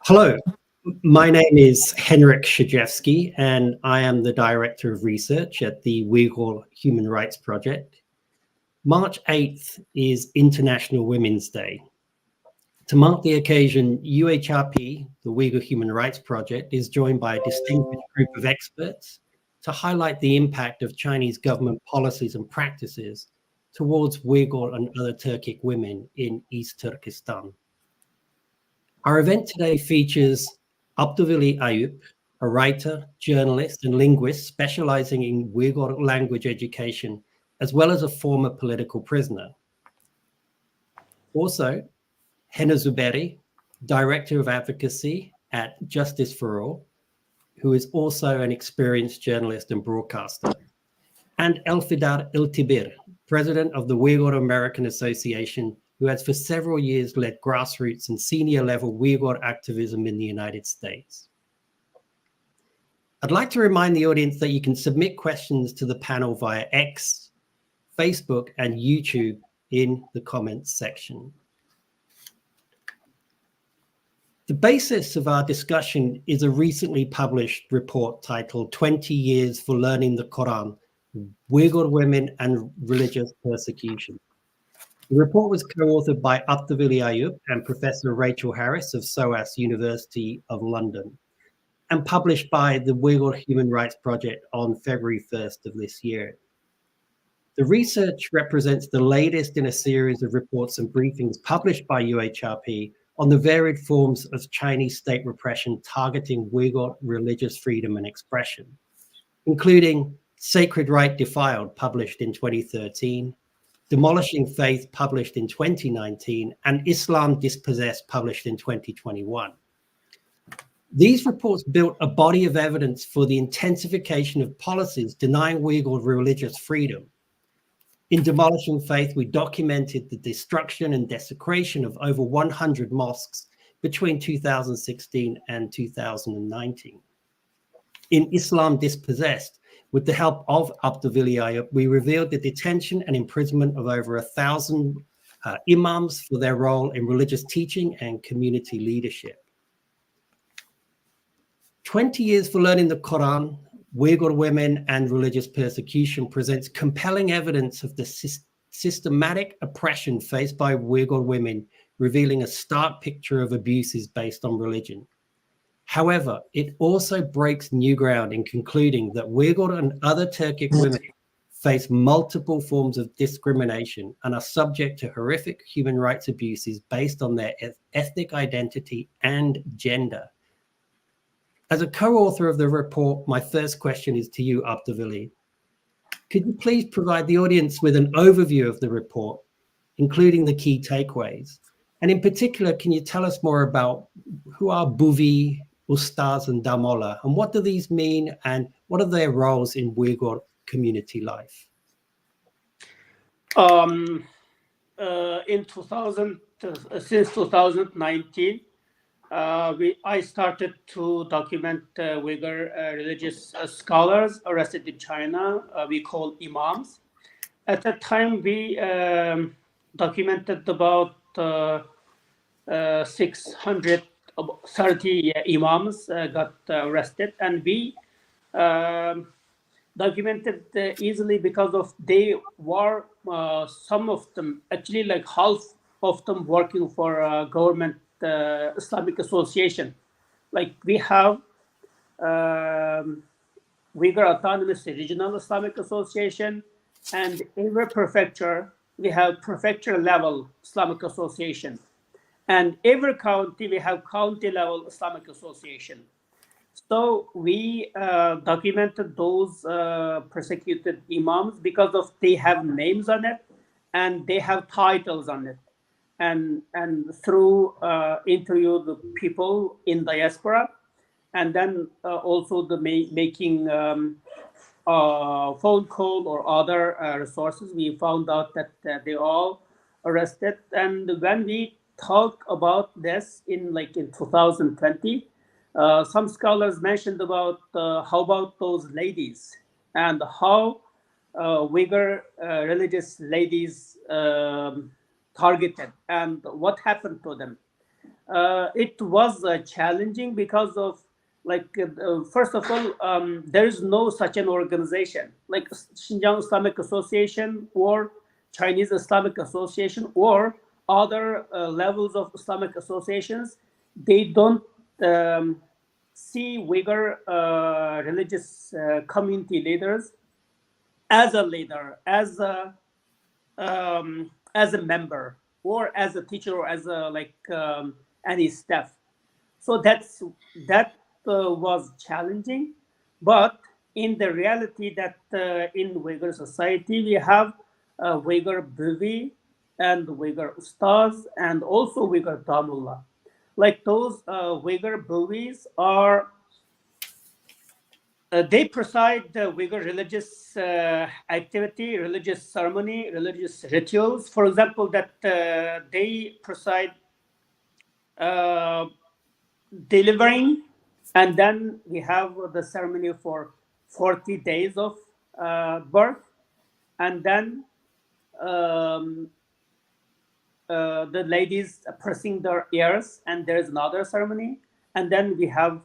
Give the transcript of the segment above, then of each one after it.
Hello, my name is Henrik Szajewski, and I am the Director of Research at the Uyghur Human Rights Project. March 8th is International Women's Day. To mark the occasion, UHRP, the Uyghur Human Rights Project, is joined by a distinguished group of experts to highlight the impact of Chinese government policies and practices towards Uyghur and other Turkic women in East Turkestan. Our event today features Abduveli Ayup, a writer, journalist, and linguist specializing in Uyghur language education, as well as a former political prisoner. Also, Henna Zuberi, Director of Advocacy at Justice for All, who is also an experienced journalist and broadcaster, and Elfidar Iltibir, President of the Uyghur American Association, who has for several years led grassroots and senior level Uyghur activism in the United States. I'd like to remind the audience that you can submit questions to the panel via X, Facebook, and YouTube in the comments section. The basis of our discussion is a recently published report titled 20 Years for Learning the Quran, Uyghur Women and Religious Persecution. The report was co-authored by Abduveli Ayup and Professor Rachel Harris of SOAS University of London, and published by the Uyghur Human Rights Project on February 1st of this year. The research represents the latest in a series of reports and briefings published by UHRP on the varied forms of Chinese state repression targeting Uyghur religious freedom and expression, including Sacred Right Defiled, published in 2013, Demolishing Faith, published in 2019, and Islam Dispossessed, published in 2021. These reports built a body of evidence for the intensification of policies denying Uyghur religious freedom. In Demolishing Faith, we documented the destruction and desecration of over 100 mosques between 2016 and 2019. In Islam Dispossessed, with the help of Abduveli Ayup, we revealed the detention and imprisonment of over 1,000 imams for their role in religious teaching and community leadership. 20 Years for Learning the Quran, Uyghur Women and Religious Persecution presents compelling evidence of the systematic oppression faced by Uyghur women, revealing a stark picture of abuses based on religion. However, it also breaks new ground in concluding that Uyghur and other Turkic women face multiple forms of discrimination and are subject to horrific human rights abuses based on their ethnic identity and gender. As a co-author of the report, my first question is to you, Abduveli. Could you please provide the audience with an overview of the report, including the key takeaways? And in particular, can you tell us more about who are Buvi, Ustaz, and Damola, and what do these mean, and what are their roles in Uyghur community life? Since 2019, I started to document Uyghur religious scholars arrested in China. We call imams. At that time, we documented about 630 imams got arrested, and we documented easily because of they were some of them, actually like half of them, working for government Islamic Association. Like we have Uyghur Autonomous Regional Islamic Association, and every prefecture we have prefecture level Islamic Association, and every county we have county level Islamic Association. So we documented those persecuted imams because of they have names on it and they have titles on it. And through interview the people in diaspora, and then also the making phone call or other resources, we found out that they all arrested. And when we talk about this in 2020, some scholars mentioned about how about those ladies and how Uyghur religious ladies targeted and what happened to them. It was challenging because of first of all, there is no such an organization like Xinjiang Islamic Association or Chinese Islamic Association or other levels of Islamic associations. They don't um, see Uyghur religious community leaders as a leader, as a member, or as a teacher, or as a any staff. So that was challenging, but in the reality that in Uyghur society we have Uyghur Bhuvi and Uyghur Ustaz and also Uyghur Damullah. Like those Uyghur Bhuvis are they preside the Uyghur religious activity, religious ceremony, religious rituals. For example, that they preside uh, delivering, and then we have the ceremony for 40 days of birth, and then um, the ladies pressing their ears, and there is another ceremony, and then we have,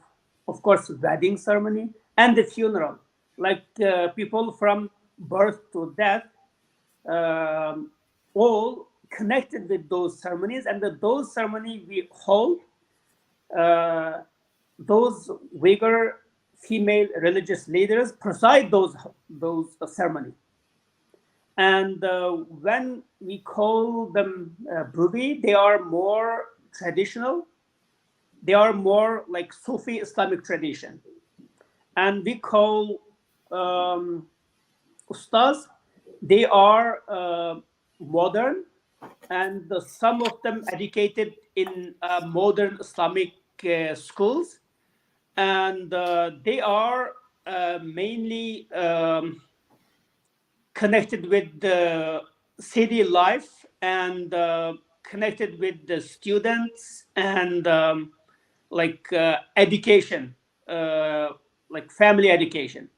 of course, wedding ceremony and the funeral. Like people from birth to death, um, all connected with those ceremonies, and those ceremonies we hold. Uh, those Uyghur female religious leaders preside those ceremony. And when we call them Bhuvi, they are more traditional. They are more like Sufi Islamic tradition. And we call um, Ustaz, they are modern, and some of them educated in modern Islamic schools. And they are mainly connected with the city life and connected with the students and education, uh, like family education.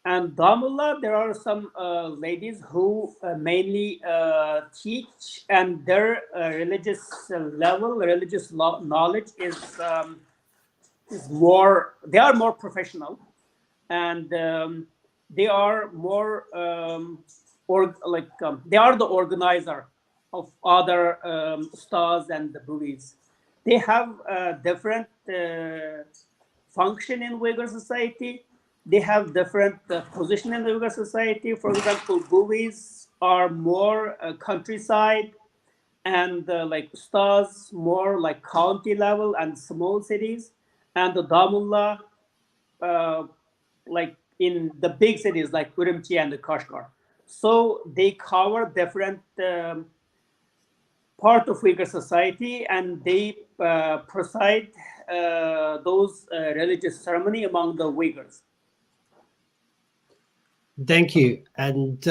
And Damullah, there are some ladies who mainly teach, and their religious level, religious knowledge is more. They are more professional, and they are more they are the organizer of other stars and the movies. They have a different function in Uyghur society. They have different position in the Uyghur society. For example, Buvis are more countryside, and like stars more like county level and small cities, and the Damullah uh, like in the big cities like Urumqi and the Kashgar. So they cover different part of Uyghur society, and they preside those religious ceremony among the Uyghurs. Thank you. And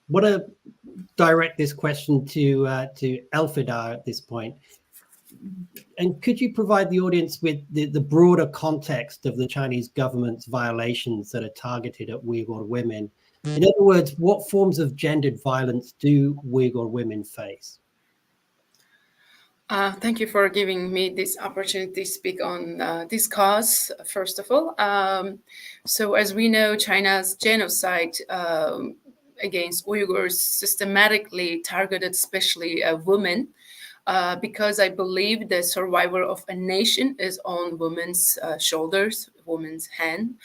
want to direct this question to Elfidar at this point. And could you provide the audience with the broader context of the Chinese government's violations that are targeted at Uyghur women? In other words, what forms of gendered violence do Uyghur women face? Thank you for giving me this opportunity to speak on this cause, first of all. So as we know, China's genocide against Uyghurs systematically targeted especially women, because I believe the survival of a nation is on women's shoulders, women's hand.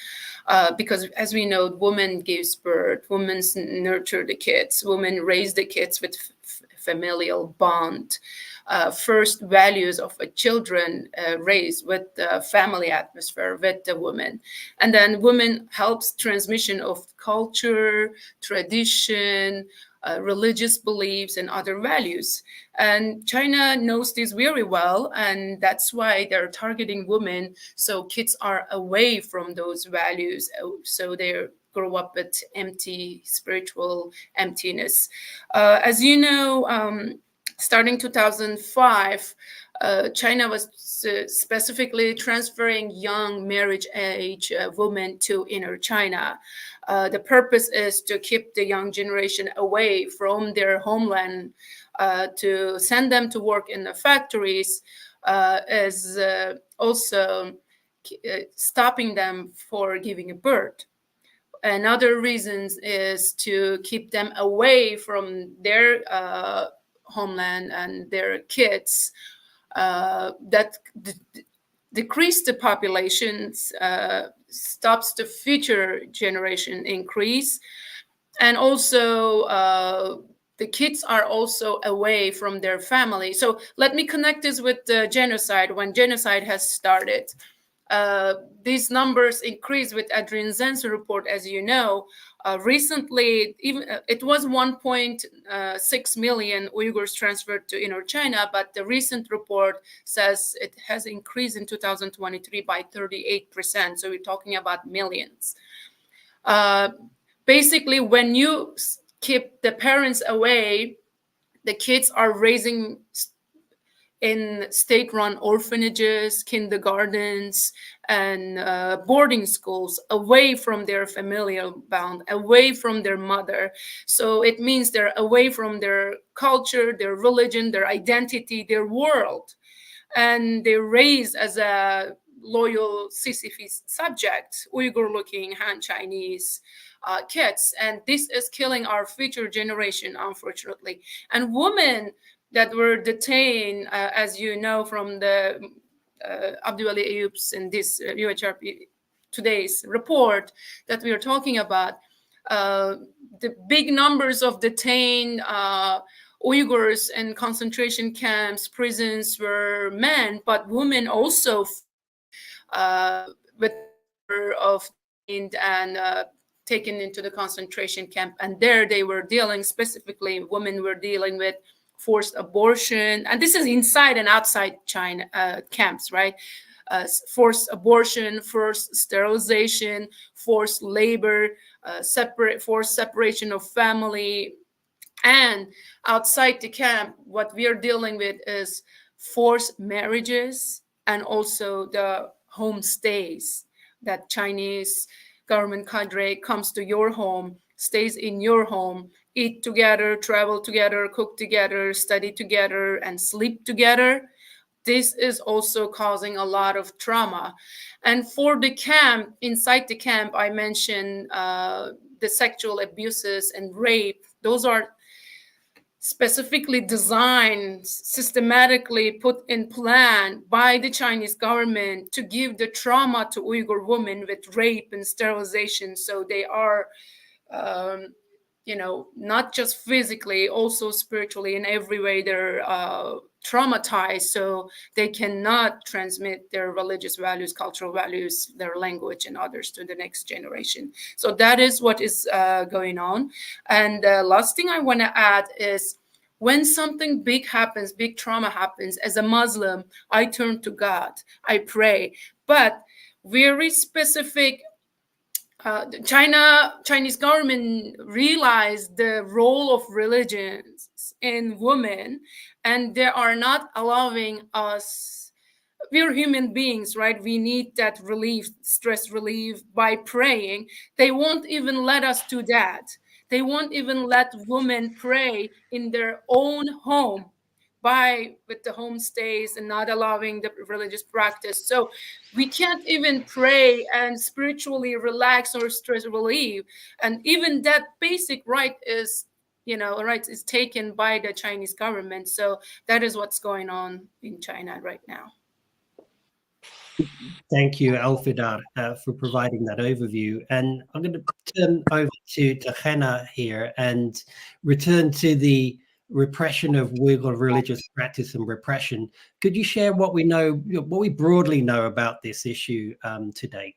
Because as we know, women gives birth, women nurture the kids, women raise the kids with familial bond. First values of a children raised with the family atmosphere with the woman, and then women helps transmission of culture, tradition, religious beliefs and other values. And China knows this very well, and that's why they're targeting women, so kids are away from those values, so they grow up with empty spiritual emptiness. As you know, starting 2005, China was specifically transferring young marriage age women to inner China. The purpose is to keep the young generation away from their homeland, to send them to work in the factories is also stopping them for giving a birth. Another reason is to keep them away from their homeland and their kids. That decrease the populations, stops the future generation increase, and also the kids are also away from their family. So let me connect this with the genocide. When genocide has started, these numbers increased with Adrian Zen's report, as you know. Recently, even it was 1.6 million Uyghurs transferred to inner China, but the recent report says it has increased in 2023 by 38%. So we're talking about millions. Basically, when you keep the parents away, the kids are raising in state-run orphanages, kindergartens, and boarding schools, away from their familial bond, away from their mother. So it means they're away from their culture, their religion, their identity, their world. And they're raised as a loyal Sisyphus subject, Uyghur-looking Han Chinese kids. And this is killing our future generation, unfortunately. And women that were detained, as you know, from the Abdul Ali Ayoub's in this UHRP today's report that we are talking about, the big numbers of detained Uyghurs in concentration camps, prisons were men, but women also with of detained and taken into the concentration camp. And there they were dealing, specifically women were dealing with forced abortion, and this is inside and outside China camps, right? Forced abortion, forced sterilization, forced labor, forced separation of family. And outside the camp, what we are dealing with is forced marriages and also the homestays, that Chinese government cadre comes to your home, stays in your home, eat together, travel together, cook together, study together, and sleep together. This is also causing a lot of trauma. And for the camp, inside the camp, I mentioned the sexual abuses and rape. Those are specifically designed, systematically put in plan by the Chinese government to give the trauma to Uyghur women with rape and sterilization. So they are, not just physically, also spiritually, in every way they're traumatized, so they cannot transmit their religious values, cultural values, their language, and others to the next generation. So that is what is going on. And the last thing I want to add is, when something big happens, big trauma happens, as a Muslim, I turn to God, I pray. But very specific, Chinese government realized the role of religions in women, and they are not allowing us. We're human beings, right? We need that relief, stress relief, by praying. They won't even let us do that. They won't even let women pray in their own home with the homestays and not allowing the religious practice. So we can't even pray and spiritually relax or stress relief. And even that basic right is taken by the Chinese government. So that is what's going on in China right now. Thank you, Alfidar, for providing that overview. And I'm going to turn over to Henna here and return to the repression of Uyghur religious practice and repression. Could you share what we know, what we broadly know about this issue to date?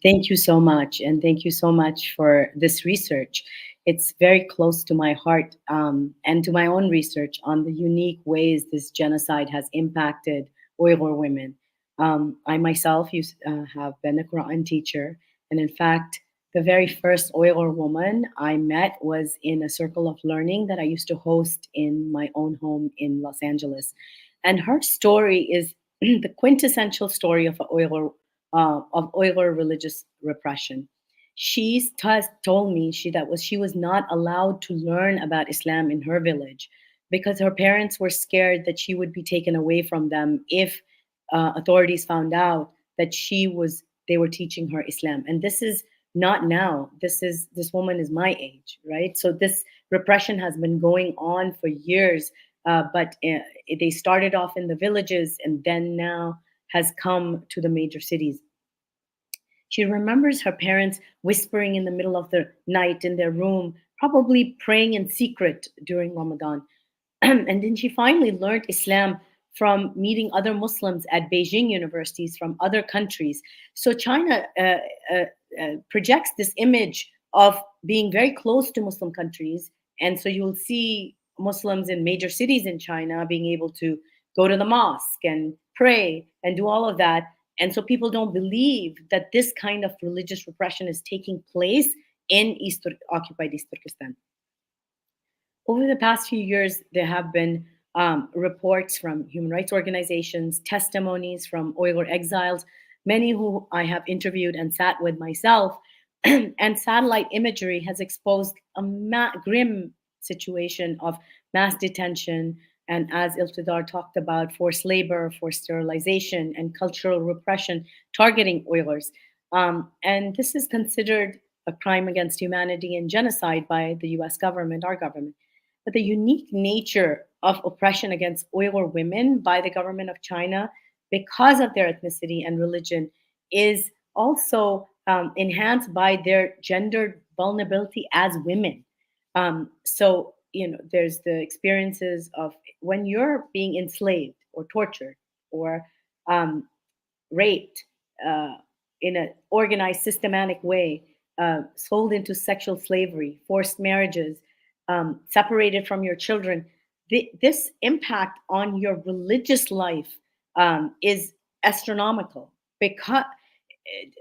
Thank you so much. And thank you so much for this research. It's very close to my heart and to my own research on the unique ways this genocide has impacted Uyghur women. I myself have been a Quran teacher. And in fact, the very first Uyghur woman I met was in a circle of learning that I used to host in my own home in Los Angeles. And her story is the quintessential story of Uyghur religious repression. she told me she was not allowed to learn about Islam in her village because her parents were scared that she would be taken away from them if authorities found out that they were teaching her Islam. And this is not now. This woman is my age, right? So this repression has been going on for years, but they started off in the villages and then now has come to the major cities. She remembers her parents whispering in the middle of the night in their room, probably praying in secret during Ramadan. And then she finally learned Islam from meeting other Muslims at Beijing universities from other countries. So China projects this image of being very close to Muslim countries. And so you'll see Muslims in major cities in China being able to go to the mosque and pray and do all of that. And so people don't believe that this kind of religious repression is taking place in occupied East Turkestan. Over the past few years, there have been reports from human rights organizations, testimonies from Uyghur exiles, many who I have interviewed and sat with myself, and satellite imagery has exposed a grim situation of mass detention, and as Iltidar talked about, forced labor, forced sterilization, and cultural repression targeting Uyghurs. And this is considered a crime against humanity and genocide by the US government, our government. But the unique nature of oppression against Uyghur women by the government of China because of their ethnicity and religion is also enhanced by their gendered vulnerability as women. So, there's the experiences of when you're being enslaved or tortured or raped in an organized, systematic way, sold into sexual slavery, forced marriages, separated from your children. This impact on your religious life is astronomical.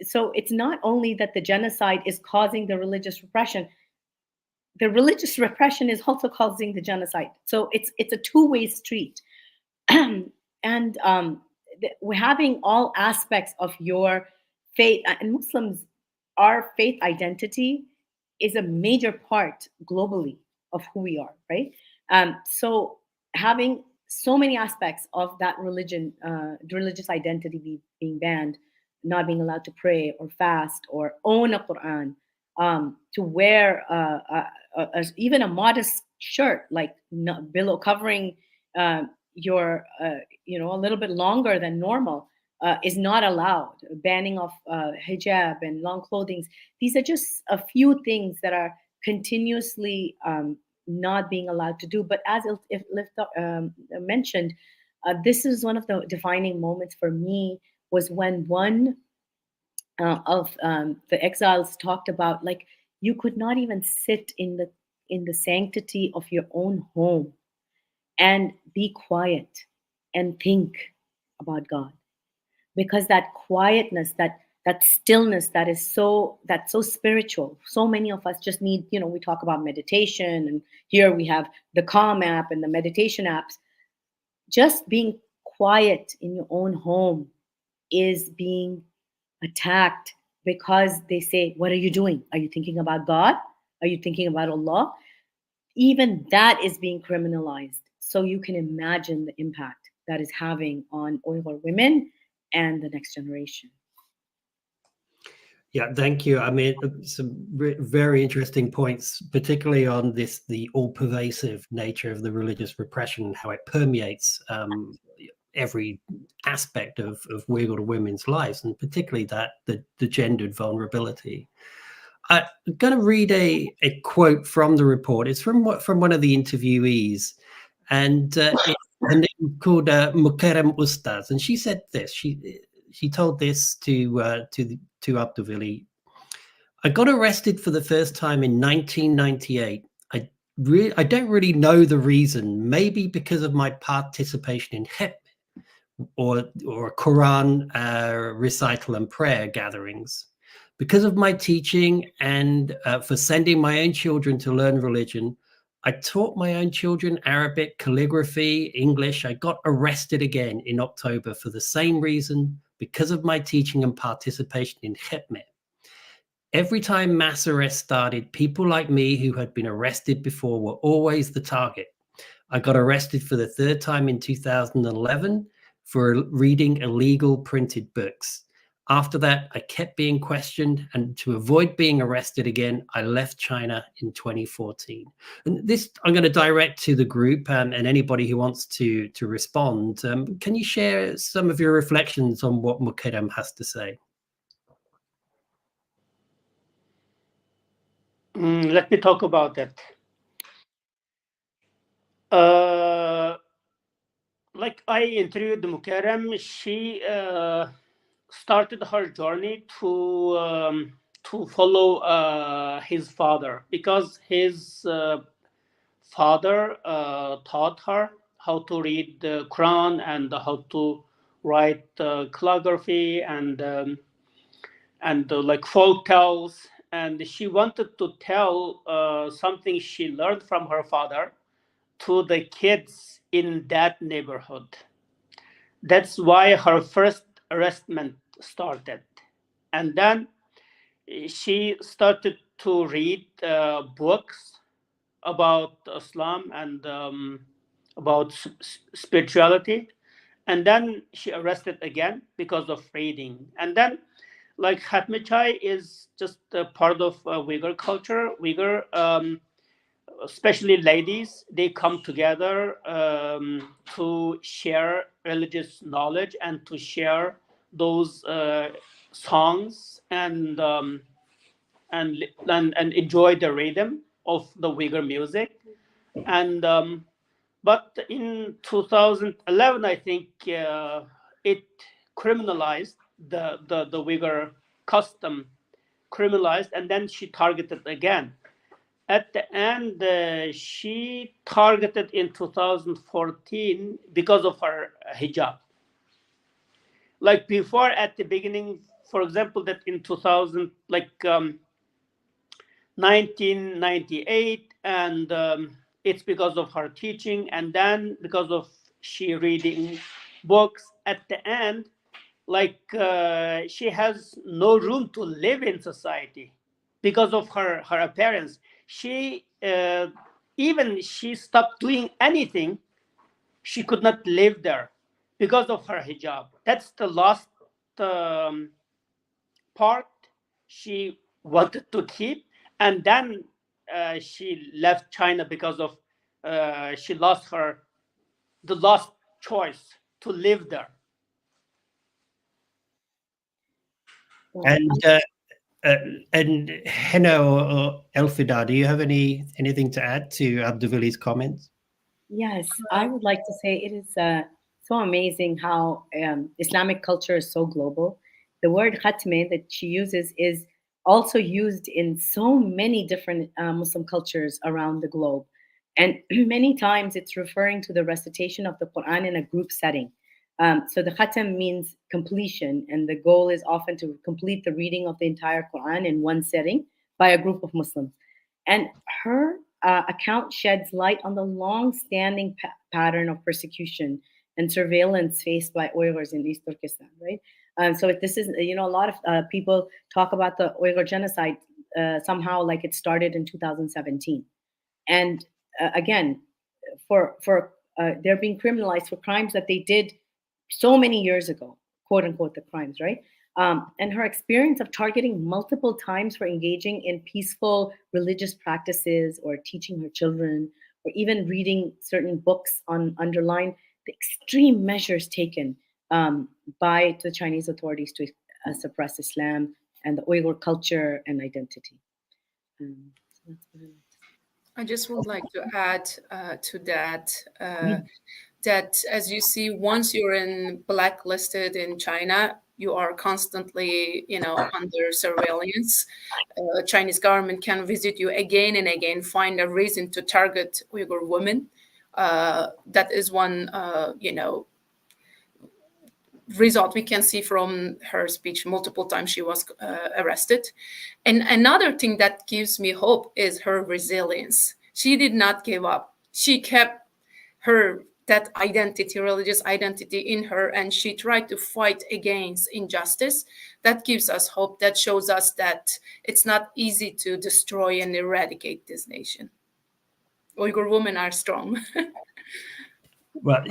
So it's not only that the genocide is causing the religious repression, the religious repression is also causing the genocide. So it's a two-way street. And we're having all aspects of your faith, and Muslims, our faith identity is a major part globally of who we are, right? So having so many aspects of that religious identity being banned, not being allowed to pray or fast or own a Quran, to wear even a modest shirt, like below covering your, a little bit longer than normal, is not allowed. Banning of hijab and long clothing. These are just a few things that are continuously not being allowed to do. But as mentioned, this is one of the defining moments for me, was when one of the exiles talked about, like, you could not even sit in the sanctity of your own home and be quiet and think about God, because that quietness, that stillness, that's so spiritual. So many of us just need, we talk about meditation, and here we have the Calm app and the meditation apps. Just being quiet in your own home is being attacked, because they say, what are you doing? Are you thinking about God? Are you thinking about Allah? Even that is being criminalized. So you can imagine the impact that is having on Uyghur women and the next generation. Yeah, thank you. I mean, some very interesting points, particularly on the all-pervasive nature of the religious repression and how it permeates every aspect of Uyghur women's lives, and particularly the gendered vulnerability. I'm going to read a quote from the report. It's from one of the interviewees, and it's her name called Mukarram Ustaz, and she said this. She told this to Abduvili. I got arrested for the first time in 1998. I don't really know the reason. Maybe because of my participation in HEP or Quran recital and prayer gatherings. Because of my teaching and for sending my own children to learn religion, I taught my own children Arabic, calligraphy, English. I got arrested again in October for the same reason, because of my teaching and participation in Khitmeh. Every time mass arrests started, people like me who had been arrested before were always the target. I got arrested for the third time in 2011 for reading illegal printed books. After that, I kept being questioned, and to avoid being arrested again, I left China in 2014. And this I'm going to direct to the group and anybody who wants to respond. Can you share some of your reflections on what Mukarram has to say? Let me talk about that. Like I interviewed Mukarram, she started her journey to follow his father, because his father taught her how to read the Quran and how to write calligraphy and like folk tales. And she wanted to tell something she learned from her father to the kids in that neighborhood. That's why her first arrestment started. And then she started to read books about Islam and about spirituality. And then she arrested again because of reading. And then, like, Khatmi Chai is just a part of Uyghur culture. Uyghur, especially ladies, they come together to share religious knowledge and to share those songs and enjoy the rhythm of the Uyghur music. And but in 2011, I think it criminalized the Uyghur custom, criminalized, and then she targeted again. At the end, she targeted in 2014 because of her hijab. Like before, at the beginning, for example, that in 2000, like 1998, and it's because of her teaching, and then because of she reading books. At the end, like she has no room to live in society because of her appearance. She even she stopped doing anything. She could not live there because of her hijab. That's the last um, part she wanted to keep. And then she left China because of she lost her the last choice to live there. And and Henna or Elfida, do you have anything to add to Abduvali's comments? Yes, I would like to say it is so amazing how Islamic culture is so global. The word khatme that she uses is also used in so many different Muslim cultures around the globe. And many times it's referring to the recitation of the Quran in a group setting. So the khatam means completion, and the goal is often to complete the reading of the entire Quran in one setting by a group of Muslims. And her account sheds light on the long-standing pattern of persecution and surveillance faced by Uyghurs in East Turkestan, right? So this is, a lot of people talk about the Uyghur genocide somehow like it started in 2017, and again, for they're being criminalized for crimes that they did so many years ago, quote unquote, the crimes, right? And her experience of targeting multiple times for engaging in peaceful religious practices or teaching her children or even reading certain books on underline the extreme measures taken by the Chinese authorities to suppress Islam and the Uyghur culture and identity. So that's what I like to say. I just would like to add to that that, as you see, once you're in blacklisted in China, you are constantly, under surveillance. Chinese government can visit you again and again, find a reason to target Uyghur women. That is one, result we can see from her speech. Multiple times she was arrested. And another thing that gives me hope is her resilience. She did not give up. She kept her that identity, religious identity in her, and she tried to fight against injustice. That gives us hope. That shows us that it's not easy to destroy and eradicate this nation. Uyghur women are strong. Well,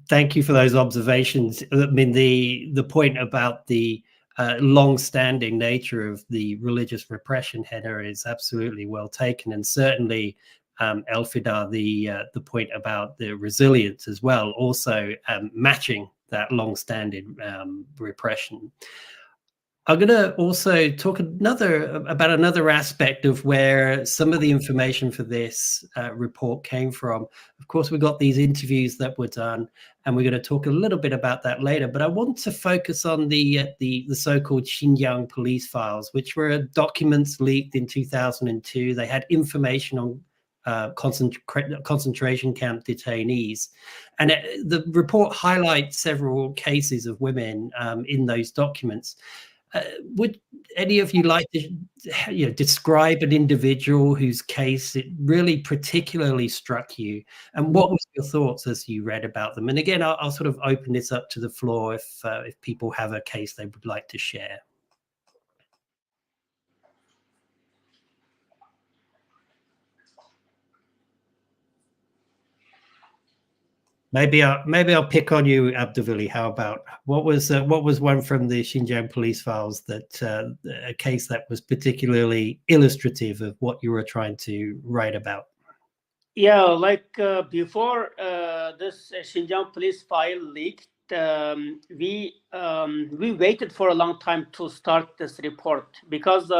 thank you for those observations. I mean, the point about the long-standing nature of the religious repression, Henna, is absolutely well taken, and certainly Elfidar, the point about the resilience as well, also matching that long-standing repression. I'm going to also talk about another aspect of where some of the information for this report came from. Of course, we got these interviews that were done, and we're going to talk a little bit about that later. But I want to focus on the so-called Xinjiang police files, which were documents leaked in 2002. They had information on concentration camp detainees, and the report highlights several cases of women in those documents. Would any of you like to describe an individual whose case it really particularly struck you, and what was your thoughts as you read about them? And again, I'll sort of open this up to the floor if people have a case they would like to share. Maybe I'll pick on you, Abdulvali. How about what was one from the Xinjiang police files that a case that was particularly illustrative of what you were trying to write about? Yeah, like before this Xinjiang police file leaked, we waited for a long time to start this report, because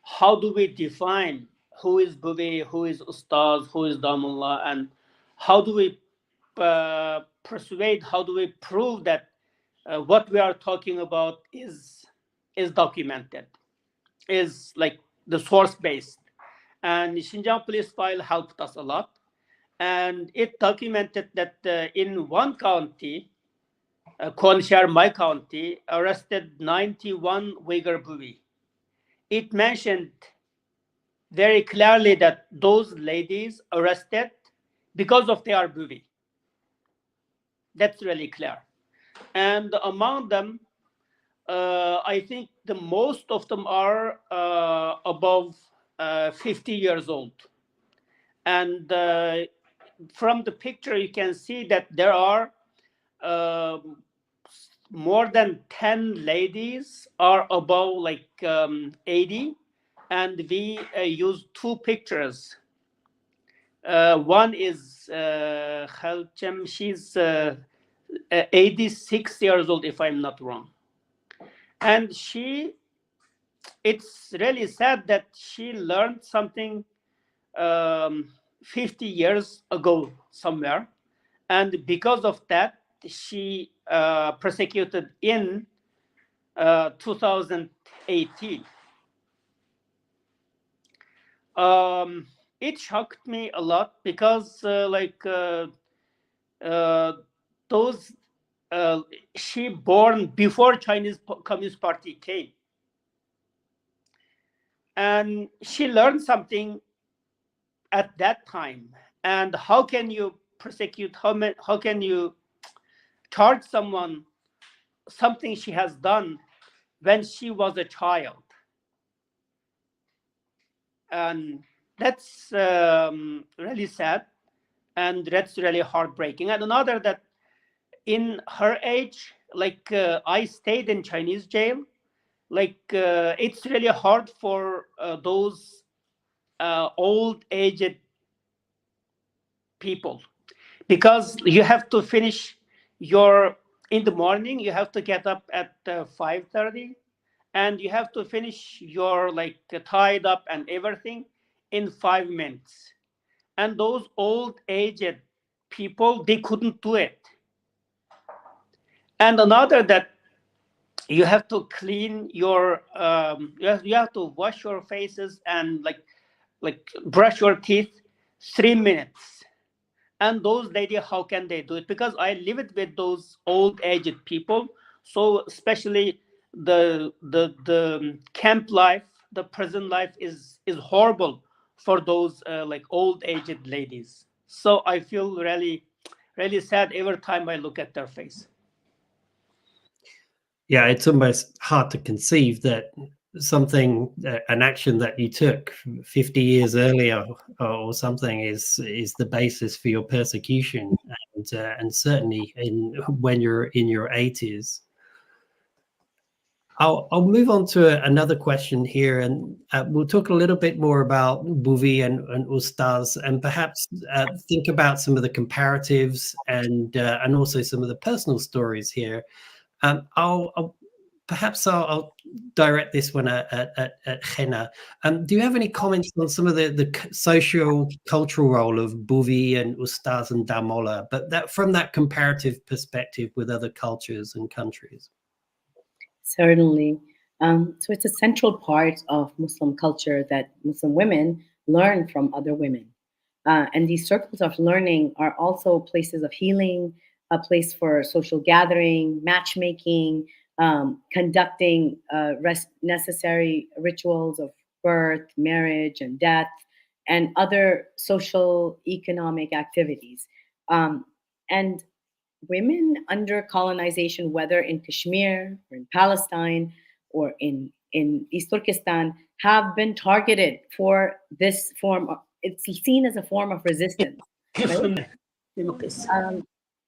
how do we define who is Bubi, who is Ustaz, who is Damullah, and how do we persuade, how do we prove that what we are talking about is documented, is like the source based. And the Xinjiang police file helped us a lot, and it documented that in one county, Konshar, my county, arrested 91 Uyghur Bubi. It mentioned very clearly that those ladies arrested because of their Bubi. That's really clear. And among them, I think the most of them are above 50 years old. And from the picture, you can see that there are more than 10 ladies are above like 80. And we use two pictures. One is Khalchem, she's 86 years old, if I'm not wrong. And it's really sad that she learned something 50 years ago somewhere. And because of that, she persecuted in 2018. It shocked me a lot, because those she born before Chinese Communist Party came, and she learned something at that time. And how can you persecute, how can you charge someone something she has done when she was a child? And that's really sad, and that's really heartbreaking. And another, that in her age, like I stayed in Chinese jail, like it's really hard for those old aged people, because you have to finish in the morning, you have to get up at 5:30, and you have to finish your like tied up and everything in 5 minutes. And those old aged people, they couldn't do it. And another, that you have to clean your you have to wash your faces and like brush your teeth 3 minutes. And those ladies, how can they do it? Because I lived with those old aged people. So especially the camp life, the prison life is horrible for those like old aged ladies. So I feel really really sad every time I look at their face. Yeah, it's almost hard to conceive that something, an action that you took 50 years earlier or something, is the basis for your persecution, and certainly when you're in your 80s. I'll move on to another question here, and we'll talk a little bit more about Buvi and Ustaz, and perhaps think about some of the comparatives and also some of the personal stories here. I'll direct this one at Henna. Do you have any comments on some of the socio-cultural role of Buvi and Ustaz and Damola, but that from that comparative perspective with other cultures and countries? Certainly. So it's a central part of Muslim culture that Muslim women learn from other women. And these circles of learning are also places of healing, a place for social gathering, matchmaking, conducting necessary rituals of birth, marriage, and death, and other social economic activities. And women under colonization, whether in Kashmir or in Palestine or in East Turkestan, have been targeted for this form of, it's seen as a form of resistance. Right?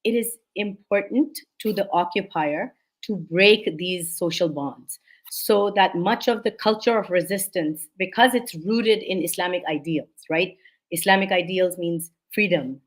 It is important to the occupier to break these social bonds so that much of the culture of resistance, because it's rooted in Islamic ideals, right? Islamic ideals means freedom,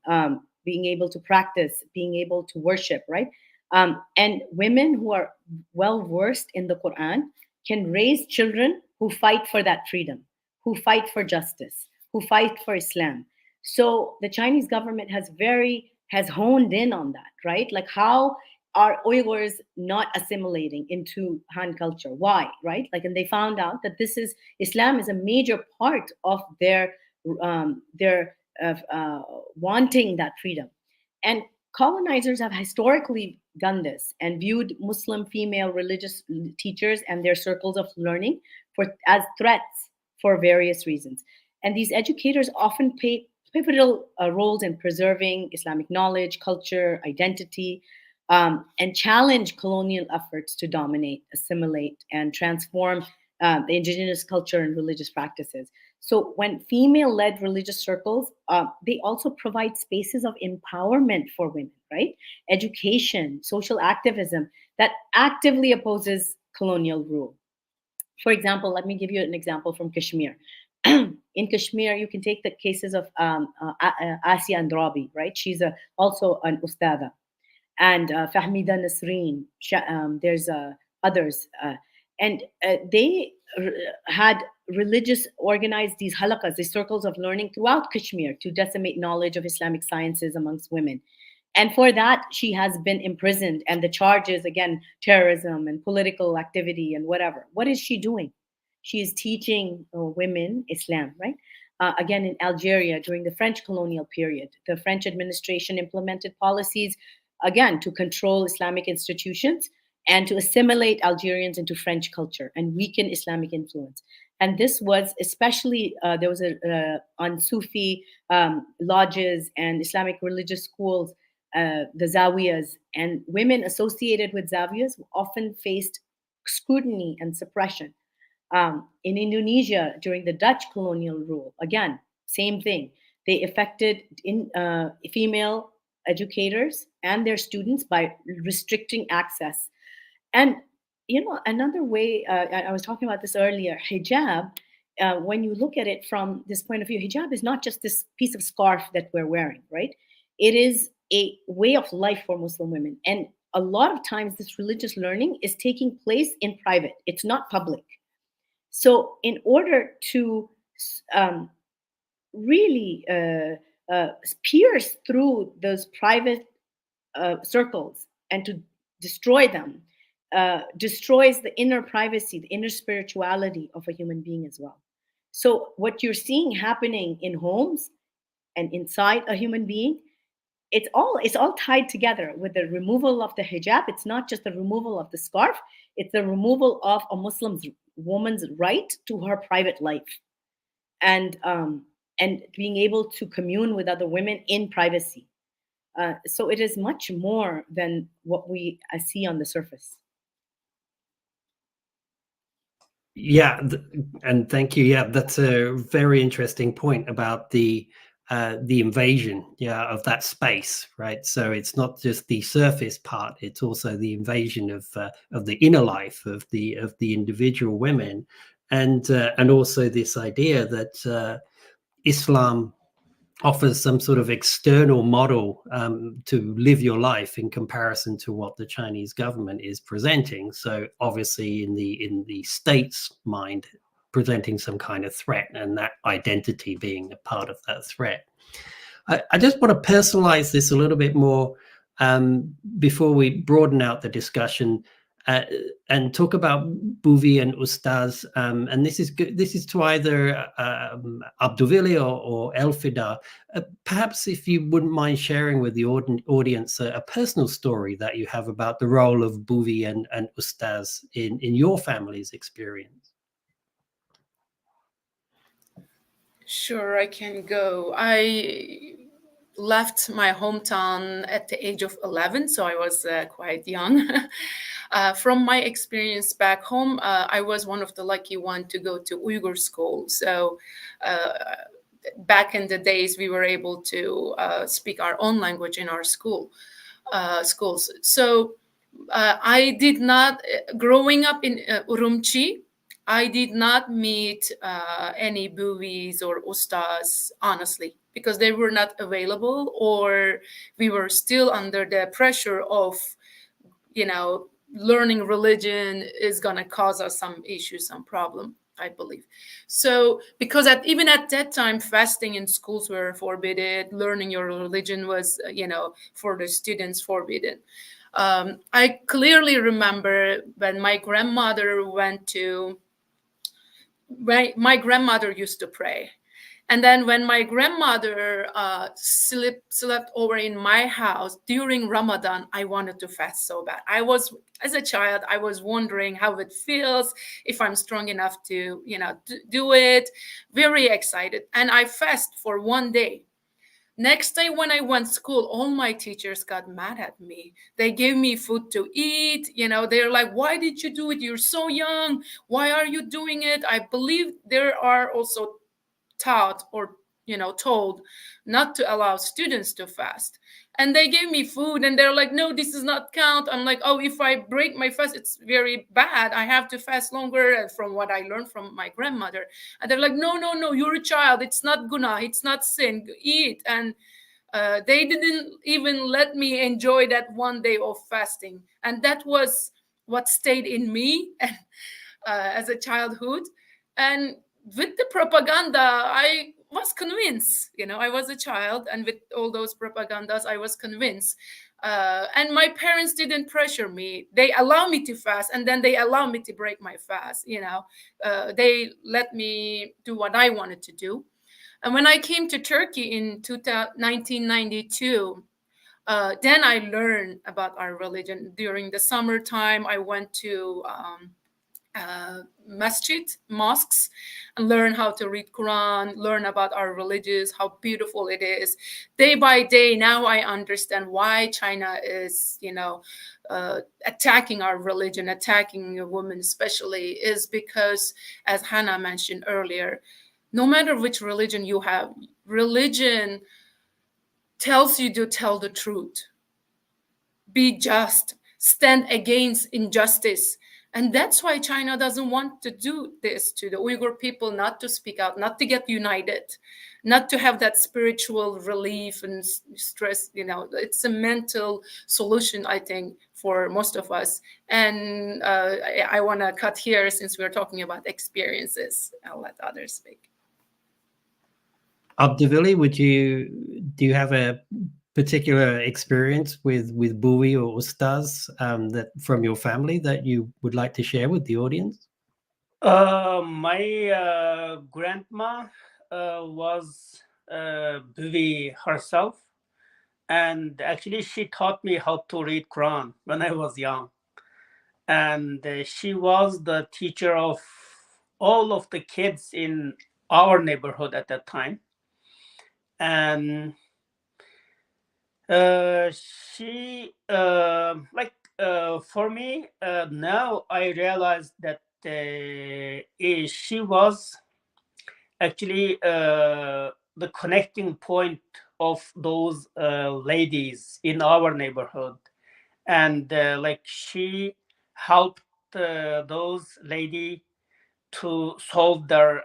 being able to practice, being able to worship, right? And women who are well versed in the Quran can raise children who fight for that freedom, who fight for justice, who fight for Islam. So the Chinese government has honed in on that, right? Like, how are Uyghurs not assimilating into Han culture? Why, right? Like, and they found out that Islam is a major part of their wanting that freedom. And colonizers have historically done this and viewed Muslim female religious teachers and their circles of learning as threats for various reasons. And these educators often play pivotal roles in preserving Islamic knowledge, culture, identity, and challenge colonial efforts to dominate, assimilate, and transform the indigenous culture and religious practices. So when female-led religious circles, they also provide spaces of empowerment for women, right? Education, social activism that actively opposes colonial rule. For example, let me give you an example from Kashmir. In Kashmir, you can take the cases of Asia Andrabi, right? She's also an ustada. And Fahmida Nasreen, there's others. And they had religious organized these halakas, these circles of learning throughout Kashmir to decimate knowledge of Islamic sciences amongst women. And for that, she has been imprisoned. And the charges, again, terrorism and political activity and whatever. What is she doing? She is teaching women Islam, right? Again, in Algeria, during the French colonial period, the French administration implemented policies, again, to control Islamic institutions and to assimilate Algerians into French culture and weaken Islamic influence. And this was especially, there was on Sufi lodges and Islamic religious schools, the zawiyas, and women associated with zawiyas often faced scrutiny and suppression. In Indonesia, during the Dutch colonial rule, again, same thing. They affected female educators and their students by restricting access. And another way, I was talking about this earlier, hijab, when you look at it from this point of view, hijab is not just this piece of scarf that we're wearing, right? It is a way of life for Muslim women. And a lot of times this religious learning is taking place in private. It's not public. So in order to really pierce through those private circles and to destroy them, destroys the inner privacy, the inner spirituality of a human being as well. So what you're seeing happening in homes and inside a human being, it's all tied together with the removal of the hijab. It's not just the removal of the scarf, it's the removal of a Muslim woman's right to her private life, and being able to commune with other women in privacy. So it is much more than what we see on the surface. Yeah, and thank you. Yeah, that's a very interesting point about the invasion, yeah, of that space, right? So it's not just the surface part; it's also the invasion of the inner life of the individual women, and also this idea that Islam offers some sort of external model to live your life in comparison to what the Chinese government is presenting. So obviously, in the state's mind, presenting some kind of threat, and that identity being a part of that threat. I just want to personalize this a little bit more before we broaden out the discussion uh, and talk about Bouvi and Ustaz. And this is to either Abduvili or Elfida. Perhaps if you wouldn't mind sharing with the audience a personal story that you have about the role of Bouvi and Ustaz in your family's experience. Sure, I can go. I left my hometown at the age of 11, so I was quite young. From my experience back home, I was one of the lucky one to go to Uyghur school. So back in the days, we were able to speak our own language in our schools. So I did not, growing up in Urumqi, I did not meet any buvis or ustas, honestly, because they were not available, or we were still under the pressure of, learning religion is going to cause us some issues, some problem, I believe. So, because even at that time, fasting in schools were forbidden, learning your religion was, for the students forbidden. I clearly remember when my grandmother my grandmother used to pray. And then when my grandmother slept over in my house during Ramadan, I wanted to fast so bad. As a child, I was wondering how it feels, if I'm strong enough to, do it. Very excited. And I fast for one day. Next day when I went to school, all my teachers got mad at me. They gave me food to eat. They're like, why did you do it? You're so young. Why are you doing it? I believe there are also taught or told not to allow students to fast, and they gave me food and they're like, no, this does not count. I'm like, oh, if I break my fast, it's very bad, I have to fast longer, from what I learned from my grandmother. And they're like, no, you're a child, it's not guna, it's not sin, eat. And they didn't even let me enjoy that one day of fasting, and that was what stayed in me as a childhood. And with the propaganda, I was convinced. I was a child, and with all those propagandas, I was convinced. And my parents didn't pressure me. They allow me to fast, and then they allow me to break my fast. They let me do what I wanted to do. And when I came to Turkey in 1992, then I learned about our religion. During the summertime, I went to mosques, and learn how to read Quran, learn about our religions, how beautiful it is. Day by day, now I understand why China is, attacking our religion, attacking women especially, is because, as Hannah mentioned earlier, no matter which religion you have, religion tells you to tell the truth, be just, stand against injustice. And that's why China doesn't want to do this to the Uyghur people, not to speak out, not to get united, not to have that spiritual relief and stress. It's a mental solution, I think, for most of us. And I want to cut here, since we're talking about experiences. I'll let others speak. Abduvili, do you have a particular experience with Bui or Ustaz that from your family that you would like to share with the audience? My grandma was Bui herself, and actually she taught me how to read Quran when I was young. And she was the teacher of all of the kids in our neighborhood at that time. And She like for me now I realized that she was actually the connecting point of those ladies in our neighborhood, and like she helped those lady to solve their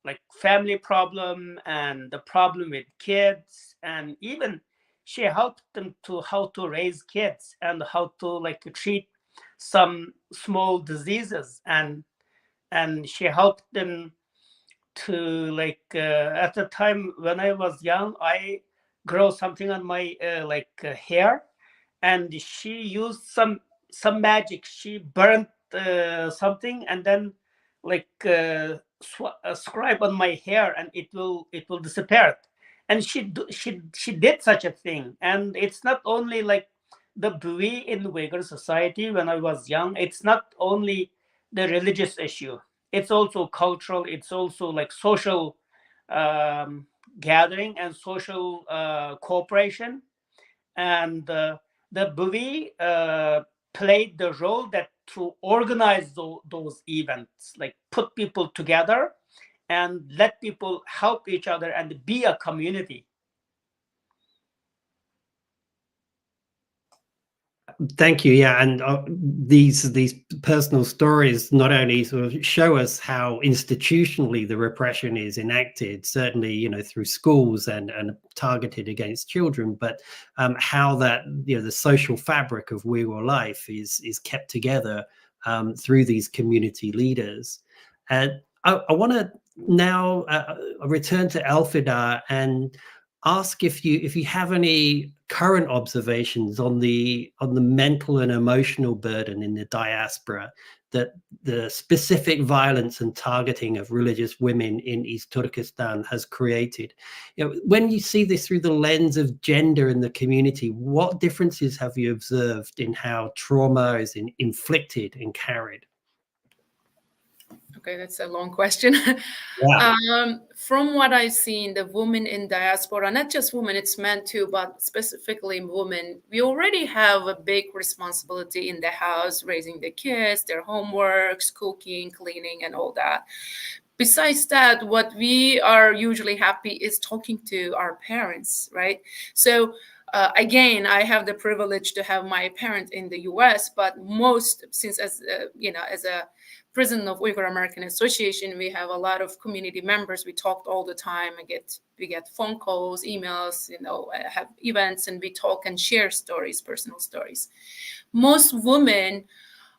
like family problem and the problem with kids, and even she helped them to how to raise kids and how to like treat some small diseases, and she helped them to like at the time when I was young, I grow something on my hair, and she used some magic. She burnt something and then like scribe on my hair, and it will disappear. And she did such a thing, and it's not only like the belief in Uyghur society when I was young. It's not only the religious issue, it's also cultural, it's also like social um, gathering and social cooperation, and the Bui played the role that to organize those events, like put people together and let people help each other and be a community. Thank you. Yeah, and these personal stories not only sort of show us how institutionally the repression is enacted, certainly through schools and targeted against children, but how that the social fabric of Uyghur life is kept together through these community leaders. And I want to now return to Elfida and ask if you have any current observations on the mental and emotional burden in the diaspora that the specific violence and targeting of religious women in East Turkestan has created. When you see this through the lens of gender in the community, what differences have you observed in how trauma is inflicted and carried? Okay, that's a long question. Yeah. From what I've seen, the women in diaspora, not just women, it's men too, but specifically women, we already have a big responsibility in the house, raising the kids, their homeworks, cooking, cleaning, and all that. Besides that, what we are usually happy is talking to our parents, right? So again, I have the privilege to have my parent in the U.S., but since as a president of Uyghur American Association, we have a lot of community members. We talked all the time. We get phone calls, emails, have events, and we talk and share stories, personal stories. Most women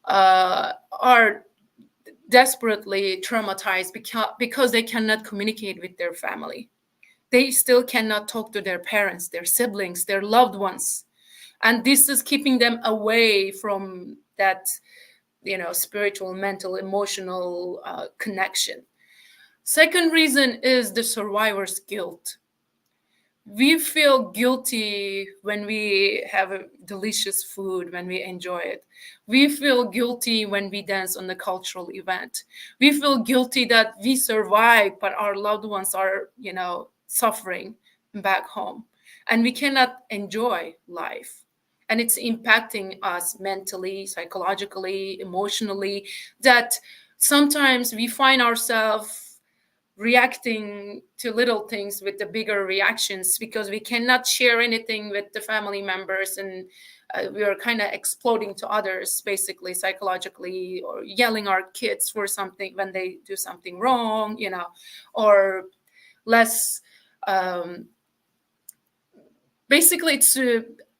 are desperately traumatized because they cannot communicate with their family. They still cannot talk to their parents, their siblings, their loved ones. And this is keeping them away from that spiritual, mental, emotional connection. Second reason is the survivor's guilt. We feel guilty when we have a delicious food, when we enjoy it. We feel guilty when we dance on the cultural event. We feel guilty that we survived, but our loved ones are, suffering back home. And we cannot enjoy life. And it's impacting us mentally, psychologically, emotionally, that sometimes we find ourselves reacting to little things with the bigger reactions because we cannot share anything with the family members, and we are kind of exploding to others, basically psychologically, or yelling our kids for something when they do something wrong, or less. Basically, it's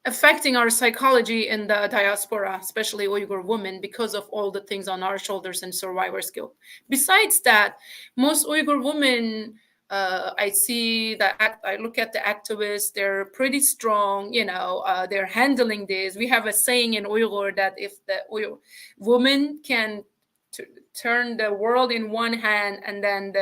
affecting our psychology in the diaspora, especially Uyghur women, because of all the things on our shoulders and survivor's guilt. Besides that, most Uyghur women, I see that I look at the activists, they're pretty strong, they're handling this. We have a saying in Uyghur that if the Uyghur woman can turn the world in one hand and then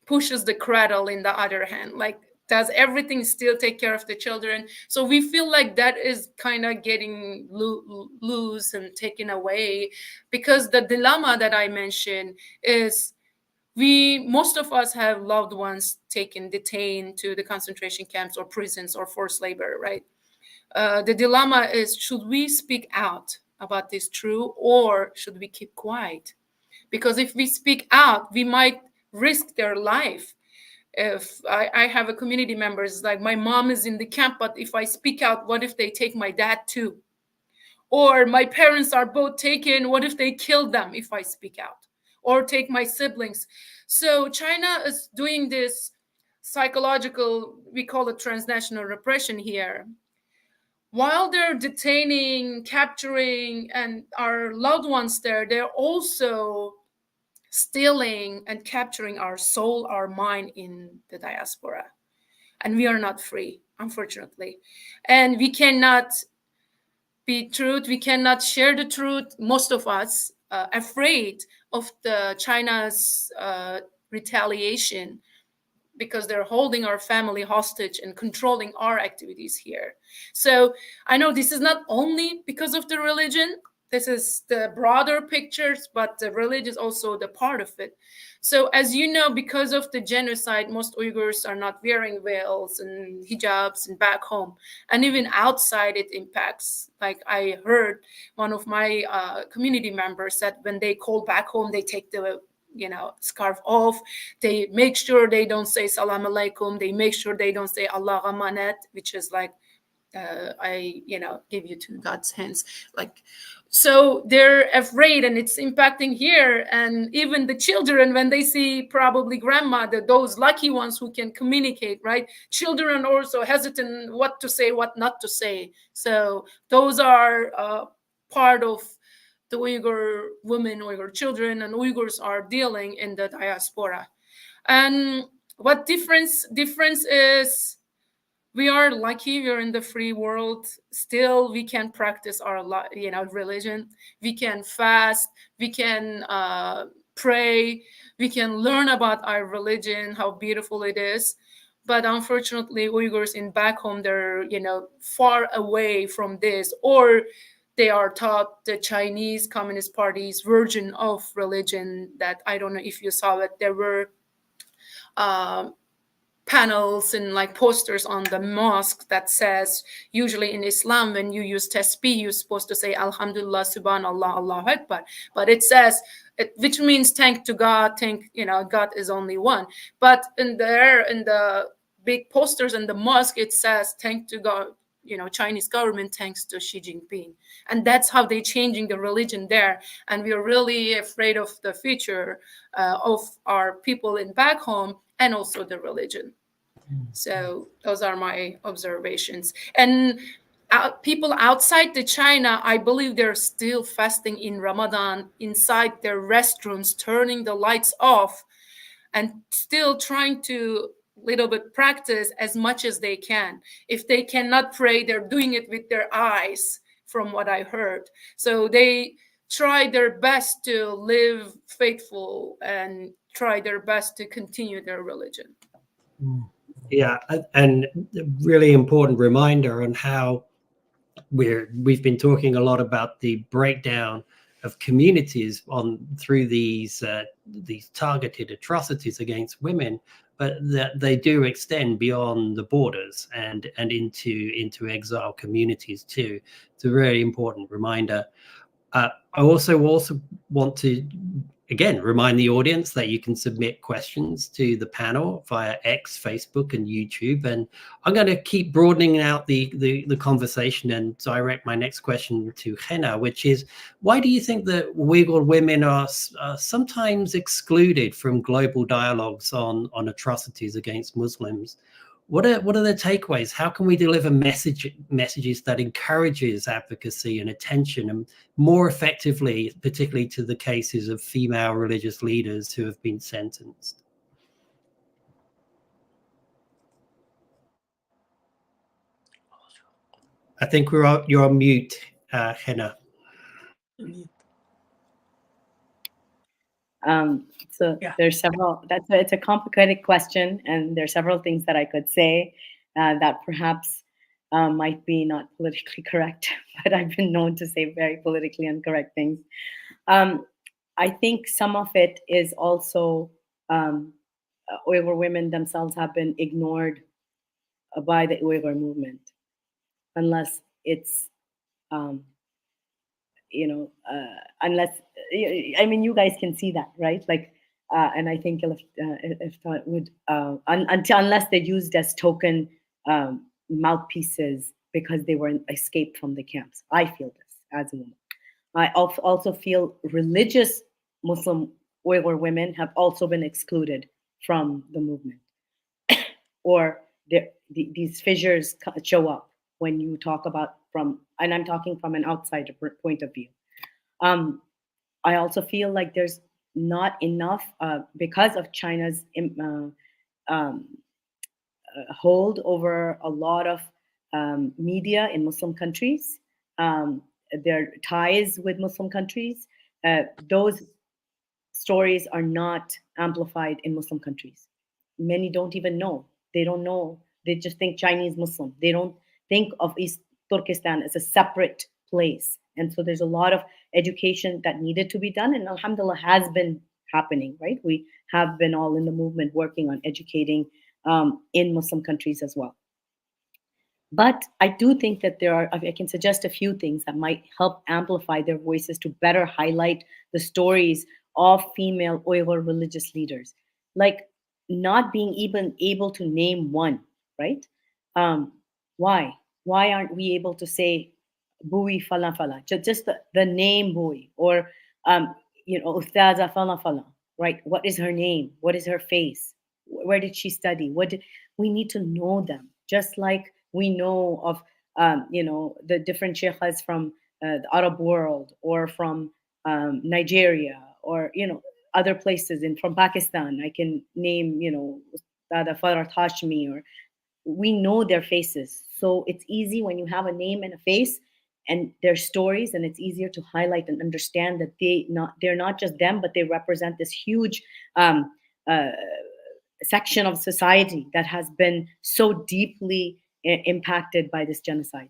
pushes the cradle in the other hand, like does everything, still take care of the children. So we feel like that is kind of getting loose and taken away, because the dilemma that I mentioned is Most of us have loved ones detained to the concentration camps or prisons or forced labor, right? The dilemma is, should we speak out about this truth, or should we keep quiet? Because if we speak out, we might risk their life. If I have a community members, like my mom is in the camp, but if I speak out, what if they take my dad too? Or my parents are both taken, what if they kill them if I speak out? Or take my siblings? So China is doing this psychological, we call it transnational repression here. While they're detaining, capturing, and our loved ones there, they're also stealing and capturing our soul, our mind in the diaspora. And we are not free, unfortunately. And we cannot be truth, we cannot share the truth, most of us, afraid of the China's retaliation, because they're holding our family hostage and controlling our activities here. So I know this is not only because of the religion, this is the broader pictures, but the religion is also the part of it. So as you know, because of the genocide, most Uyghurs are not wearing veils and hijabs and back home. And even outside it impacts. Like I heard one of my community members said when they call back home, they take the scarf off. They make sure they don't say salam alaikum. They make sure they don't say Allah amanet, which is like I give you to God's hands. Like, so they're afraid, and it's impacting here. And even the children, when they see probably grandma, those lucky ones who can communicate, right? Children are also hesitant what to say, what not to say. So those are part of the Uyghur women, Uyghur children, and Uyghurs are dealing in the diaspora. And what difference is, we are lucky, we're in the free world. Still, we can practice our religion. We can fast, we can pray, we can learn about our religion, how beautiful it is. But unfortunately, Uyghurs in back home, they're far away from this, or they are taught the Chinese Communist Party's version of religion. That, I don't know if you saw it, there were panels and like posters on the mosque that says, usually in Islam, when you use tasbih, you're supposed to say Alhamdulillah, Subhanallah, Allahu Akbar. But it says, which means thank to God, God is only one. But in the big posters in the mosque, it says thank to God, Chinese government, thanks to Xi Jinping. And that's how they're changing the religion there. And we're really afraid of the future of our people in back home, and also the religion. So those are my observations. And people outside the China, I believe they're still fasting in Ramadan inside their restrooms, turning the lights off, and still trying to little bit practice as much as they can. If they cannot pray, they're doing it with their eyes, from what I heard. So they try their best to live faithful and try their best to continue their religion. Yeah, and really important reminder on how we've been talking a lot about the breakdown of communities through these targeted atrocities against women, but that they do extend beyond the borders and into exile communities too. It's a very important reminder. I also want to again remind the audience that you can submit questions to the panel via X, Facebook, and YouTube. And I'm going to keep broadening out the conversation and direct my next question to Henna, which is, why do you think that Uyghur women are sometimes excluded from global dialogues on atrocities against Muslims? What are the takeaways? How can we deliver messages that encourages advocacy and attention, and more effectively, particularly to the cases of female religious leaders who have been sentenced? I think you're on mute, Henna. So yeah. There's several, it's a complicated question, and there's several things that I could say that perhaps might be not politically correct, but I've been known to say very politically incorrect things. I think some of it is also Uyghur women themselves have been ignored by the Uyghur movement, unless it's um, unless I mean, you guys can see that, right? Like, and I think if that would until unless they're used as token mouthpieces because they were escaped from the camps. I feel this as a woman. I also feel religious Muslim Uyghur women have also been excluded from the movement, or these fissures show up when you talk about from, and I'm talking from an outsider point of view. Um, I also feel like there's not enough because of China's hold over a lot of media in Muslim countries, their ties with Muslim countries. Those stories are not amplified in Muslim countries. Many don't even know. They don't know. They just think Chinese Muslim. They don't think of East Turkestan as a separate place. And so there's a lot of education that needed to be done. And alhamdulillah has been happening, right? We have been all in the movement working on educating in Muslim countries as well. But I do think that I can suggest a few things that might help amplify their voices to better highlight the stories of female Uyghur religious leaders. Like not being even able to name one, right? Um, why? Why aren't we able to say Bui Fala Fala? Just the name Bui, or Ustaza Fala Fala, right? What is her name? What is her face? Where did she study? We need to know them, just like we know of the different sheikhs from the Arab world, or from Nigeria, or other places, and from Pakistan. I can name Dada Farhat Hashmi, or we know their faces. So it's easy when you have a name and a face and their stories, and it's easier to highlight and understand that they're not just them, but they represent this huge uh, section of society that has been so deeply impacted by this genocide.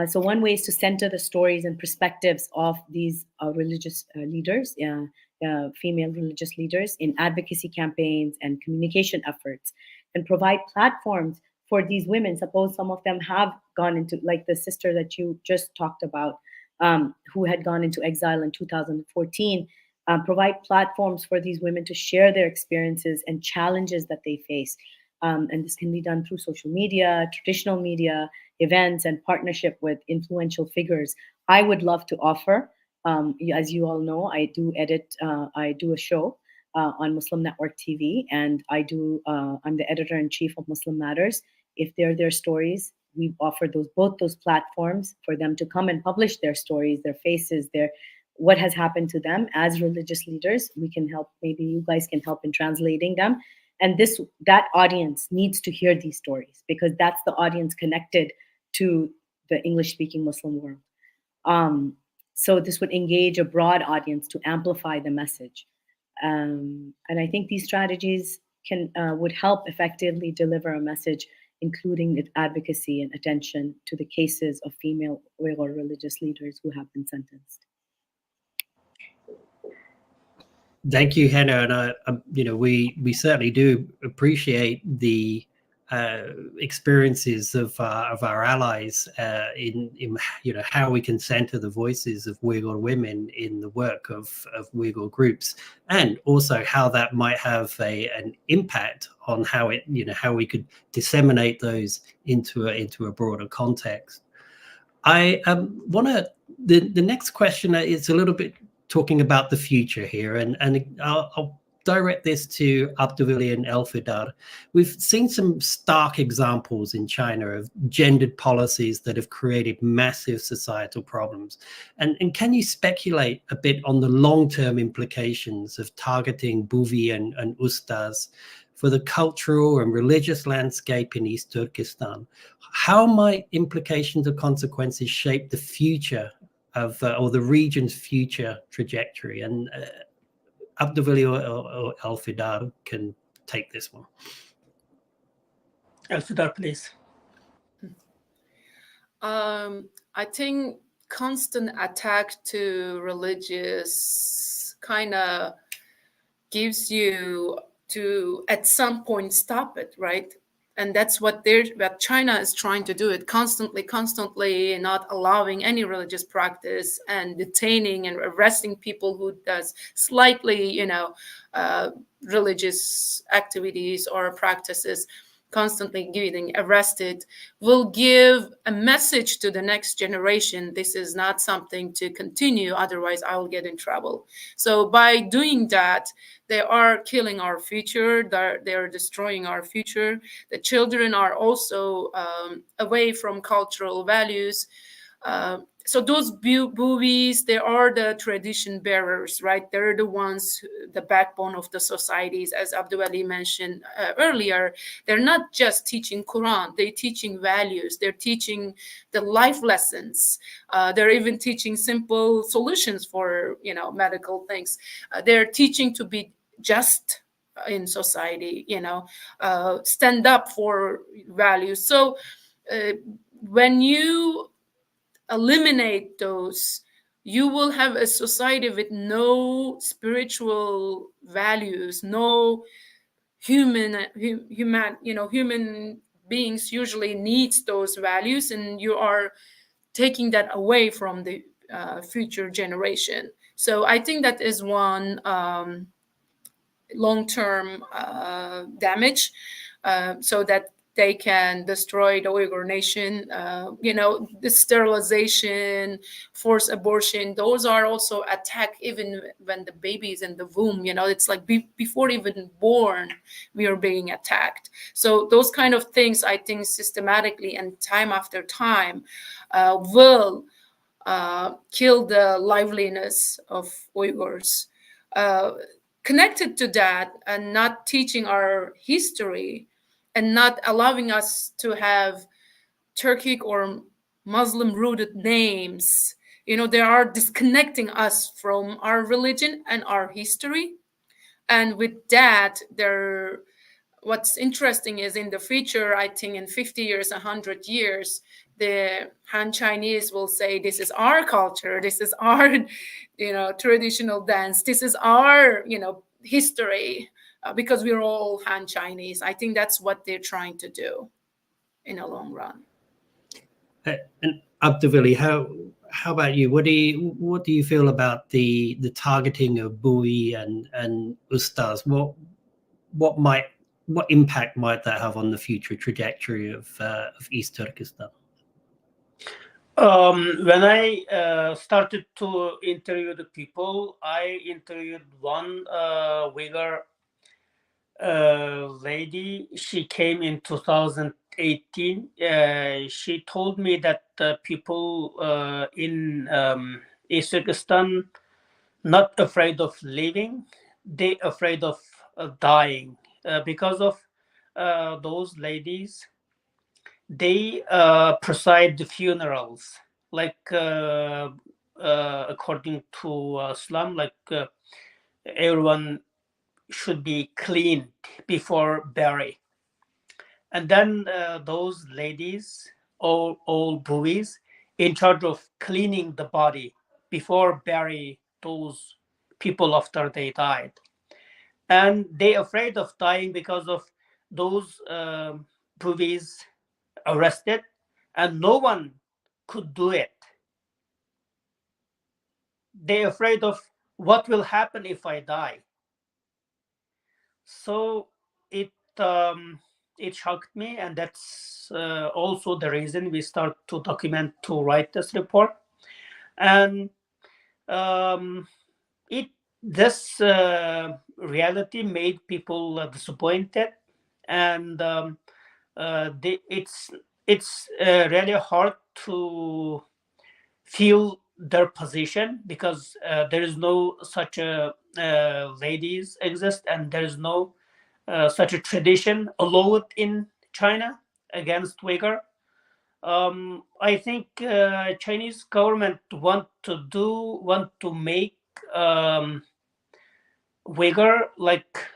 So one way is to center the stories and perspectives of these religious leaders, female religious leaders, in advocacy campaigns and communication efforts, and provide platforms for these women. Suppose some of them have gone into, like the sister that you just talked about, who had gone into exile in 2014, provide platforms for these women to share their experiences and challenges that they face. And this can be done through social media, traditional media, events, and partnership with influential figures. I would love to offer, as you all know, I do a show on Muslim Network TV, and I'm the editor in chief of Muslim Matters. If they're their stories, we offer both those platforms for them to come and publish their stories, their faces, what has happened to them as religious leaders. We can help. Maybe you guys can help in translating them. And that audience needs to hear these stories, because that's the audience connected to the English-speaking Muslim world. So this would engage a broad audience to amplify the message. And I think these strategies would help effectively deliver a message, including advocacy and attention to the cases of female Uyghur religious leaders who have been sentenced. Thank you, Henna, and we certainly do appreciate the experiences of our allies in how we can center the voices of Uyghur women in the work of Uyghur groups, and also how that might have an impact on how we could disseminate those into a broader context. I want to the next question is a little bit talking about the future here, and I'll direct this to Abdulwali and Elfidar. We've seen some stark examples in China of gendered policies that have created massive societal problems. And can you speculate a bit on the long-term implications of targeting Buvi and Ustaz for the cultural and religious landscape in East Turkestan? How might implications or consequences shape the future of or the region's future trajectory? And Abdulwali or Elfidar can take this one. Elfidar, please. I think constant attack to religious kind of gives you to at some point stop it, right? And that's what China is trying to do, it constantly not allowing any religious practice and detaining and arresting people who does slightly, religious activities or practices, constantly getting arrested, will give a message to the next generation: this is not something to continue, otherwise I will get in trouble. So by doing that, they are killing our future, they are destroying our future. The children are also away from cultural values. So those buoys, they are the tradition bearers, right? They're the ones, the backbone of the societies, as Abdul Ali mentioned earlier. They're not just teaching Quran, they're teaching values, they're teaching the life lessons. They're even teaching simple solutions for, medical things. They're teaching to be just in society, stand up for values. So when you eliminate those, you will have a society with no spiritual values, no human beings usually needs those values, and you are taking that away from the future generation. So I think that is one long-term damage, so that they can destroy the Uyghur nation. The sterilization, forced abortion, those are also attack even when the baby is in the womb. It's like before even born, we are being attacked. So those kind of things, I think, systematically and time after time will kill the liveliness of Uyghurs. Connected to that, and not teaching our history and not allowing us to have Turkic or Muslim rooted names, they are disconnecting us from our religion and our history. And with that, what's interesting is in the future, I think in 50 years, 100 years, the Han Chinese will say, this is our culture, this is our, traditional dance, this is our, history, because we're all Han Chinese. I think that's what they're trying to do in the long run. And Abdul, how about you? What do you feel about the targeting of Bui and Ustaz? What impact might that have on the future trajectory of East Turkestan? When I started to interview the people, I interviewed one Uyghur lady. She came in 2018. She told me that the people in East Turkestan not afraid of living, they afraid of dying because of those ladies. They preside the funerals, like according to Islam, like everyone should be cleaned before bury. And then those ladies, all buoys, in charge of cleaning the body before bury those people after they died. And they afraid of dying because of those buoys arrested, and no one could do it. They afraid of what will happen if I die. So it shocked me, and that's also the reason we start to document, to write this report. And this reality made people disappointed, and it's really hard to feel their position, because there is no such a ladies exist, and there is no such a tradition allowed in China against Uyghur. I think Chinese government want to make Uyghur like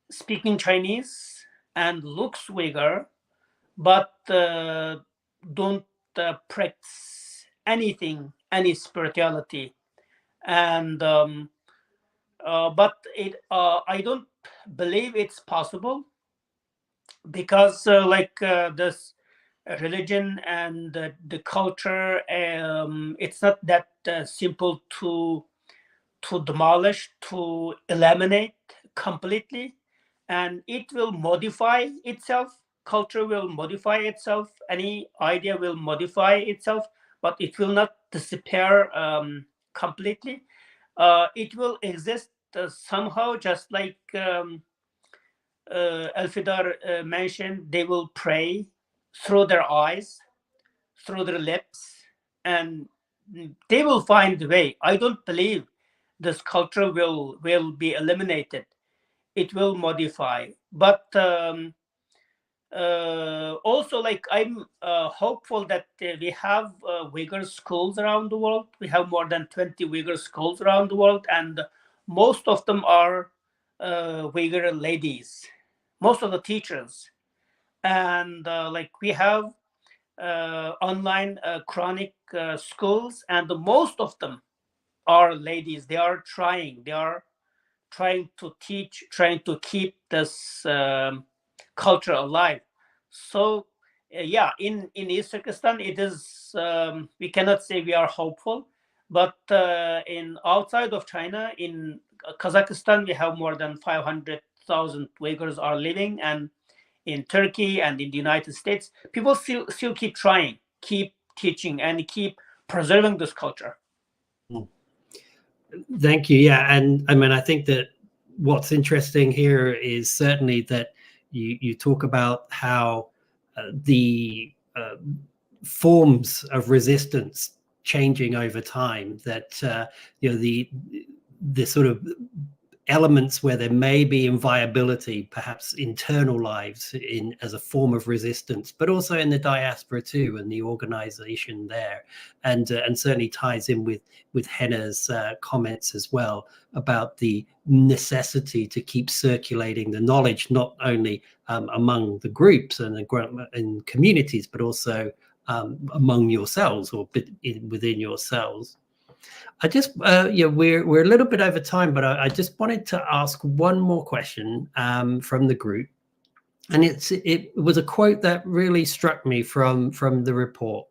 speaking Chinese and looks Uyghur, but don't practice any spirituality, and but I don't believe it's possible, because this religion and the culture, it's not that simple to demolish, to eliminate completely, and it will modify itself. Culture will modify itself. Any idea will modify itself, but it will not disappear completely. It will exist somehow, just like Elfidar mentioned. They will pray through their eyes, through their lips, and they will find a way. I don't believe this culture will be eliminated. It will modify, but also, like, I'm hopeful that we have Uyghur schools around the world. We have more than 20 Uyghur schools around the world, and most of them are Uyghur ladies, most of the teachers. And like, we have online chronic schools, and most of them are ladies. They are trying to teach, trying to keep this culture alive. So yeah, in East Turkestan, it is, we cannot say we are hopeful, but in outside of China, in Kazakhstan, we have more than 500,000 Uyghurs are living, and in Turkey and in the United States, people still keep trying, keep teaching, and keep preserving this culture. Thank you. Yeah, and I mean, I think that what's interesting here is certainly that you talk about how the forms of resistance changing over time. That the sort of elements where there may be inviolability, perhaps internal lives in as a form of resistance, but also in the diaspora too, and the organization there, and certainly ties in with Henna's comments as well about the necessity to keep circulating the knowledge, not only among the groups and in communities, but also among yourselves or within yourselves. I just, we're a little bit over time, but I just wanted to ask one more question from the group, and it was a quote that really struck me from the report,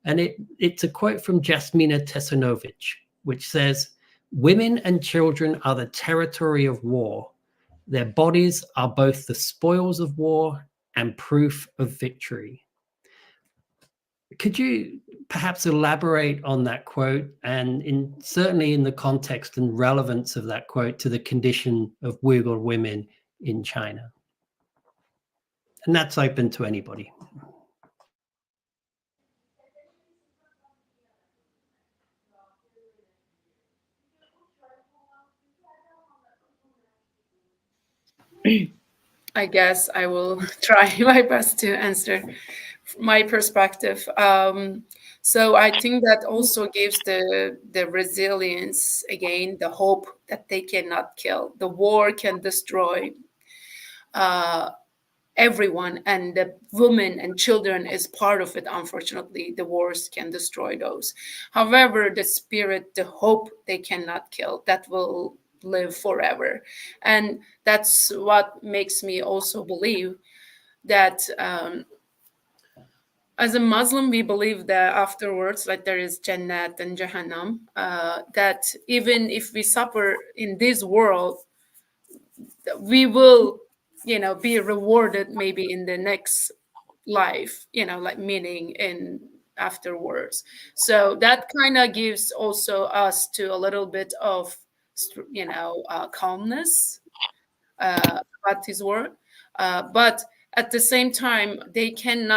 and it's a quote from Jasmina Tesanovic, which says, "Women and children are the territory of war. Their bodies are both the spoils of war and proof of victory." Could you perhaps elaborate on that quote, and certainly in the context and relevance of that quote to the condition of Uyghur women in China? And that's open to anybody. I guess I will try my best to answer my perspective. So I think that also gives the resilience, again, the hope that they cannot kill. The war can destroy everyone, and the women and children is part of it. Unfortunately, the wars can destroy those. However, the spirit, the hope, they cannot kill. That will live forever, and that's what makes me also believe that as a Muslim, we believe that afterwards, like there is Jannat and Jahannam, that even if we suffer in this world, we will, be rewarded maybe in the next life, like meaning in afterwards. So that kind of gives also us to a little bit of, calmness about his word. But at the same time, they can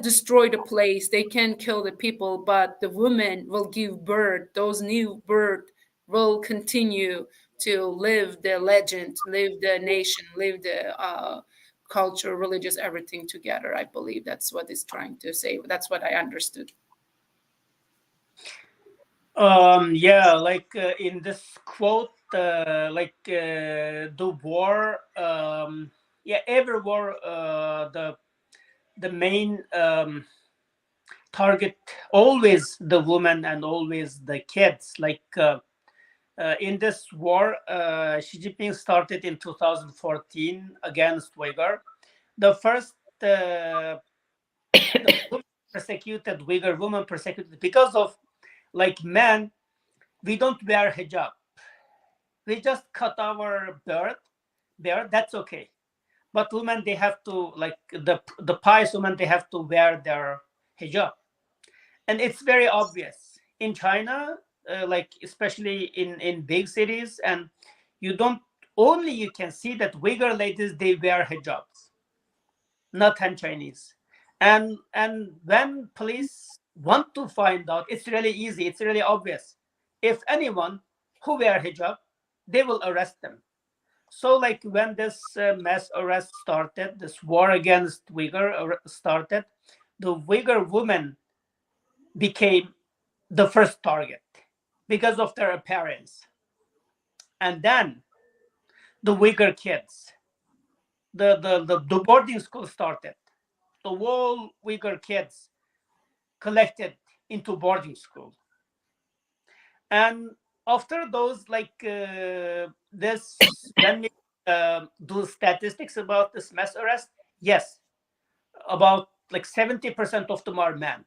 destroy the place, they can kill the people, but the women will give birth. Those new birth will continue to live the legend, live the nation, live the culture, religious, everything together. I believe that's what it's trying to say. That's what I understood. Yeah, like in this quote, the war, yeah, every war, the main target always the woman and always the kids. Like In this war, Xi Jinping started in 2014 against Uyghur. The first, the persecuted Uyghur woman persecuted because of, like, men, we don't wear hijab. We just cut our beard. That's okay. But women, they have to, like, the pious women, they have to wear their hijab, and it's very obvious in China, like especially in big cities, and you don't only you can see that Uyghur ladies, they wear hijabs, not Han Chinese, and when police want to find out, it's really easy, it's really obvious. If anyone who wear hijab, they will arrest them. So, like, when this mass arrest started, this war against Uyghur started, the Uyghur women became the first target because of their appearance. And then the Uyghur kids, the boarding school started. The whole Uyghur kids collected into boarding school. And after those, like, this, when we do statistics about this mass arrest, yes, about like 70% of them are men.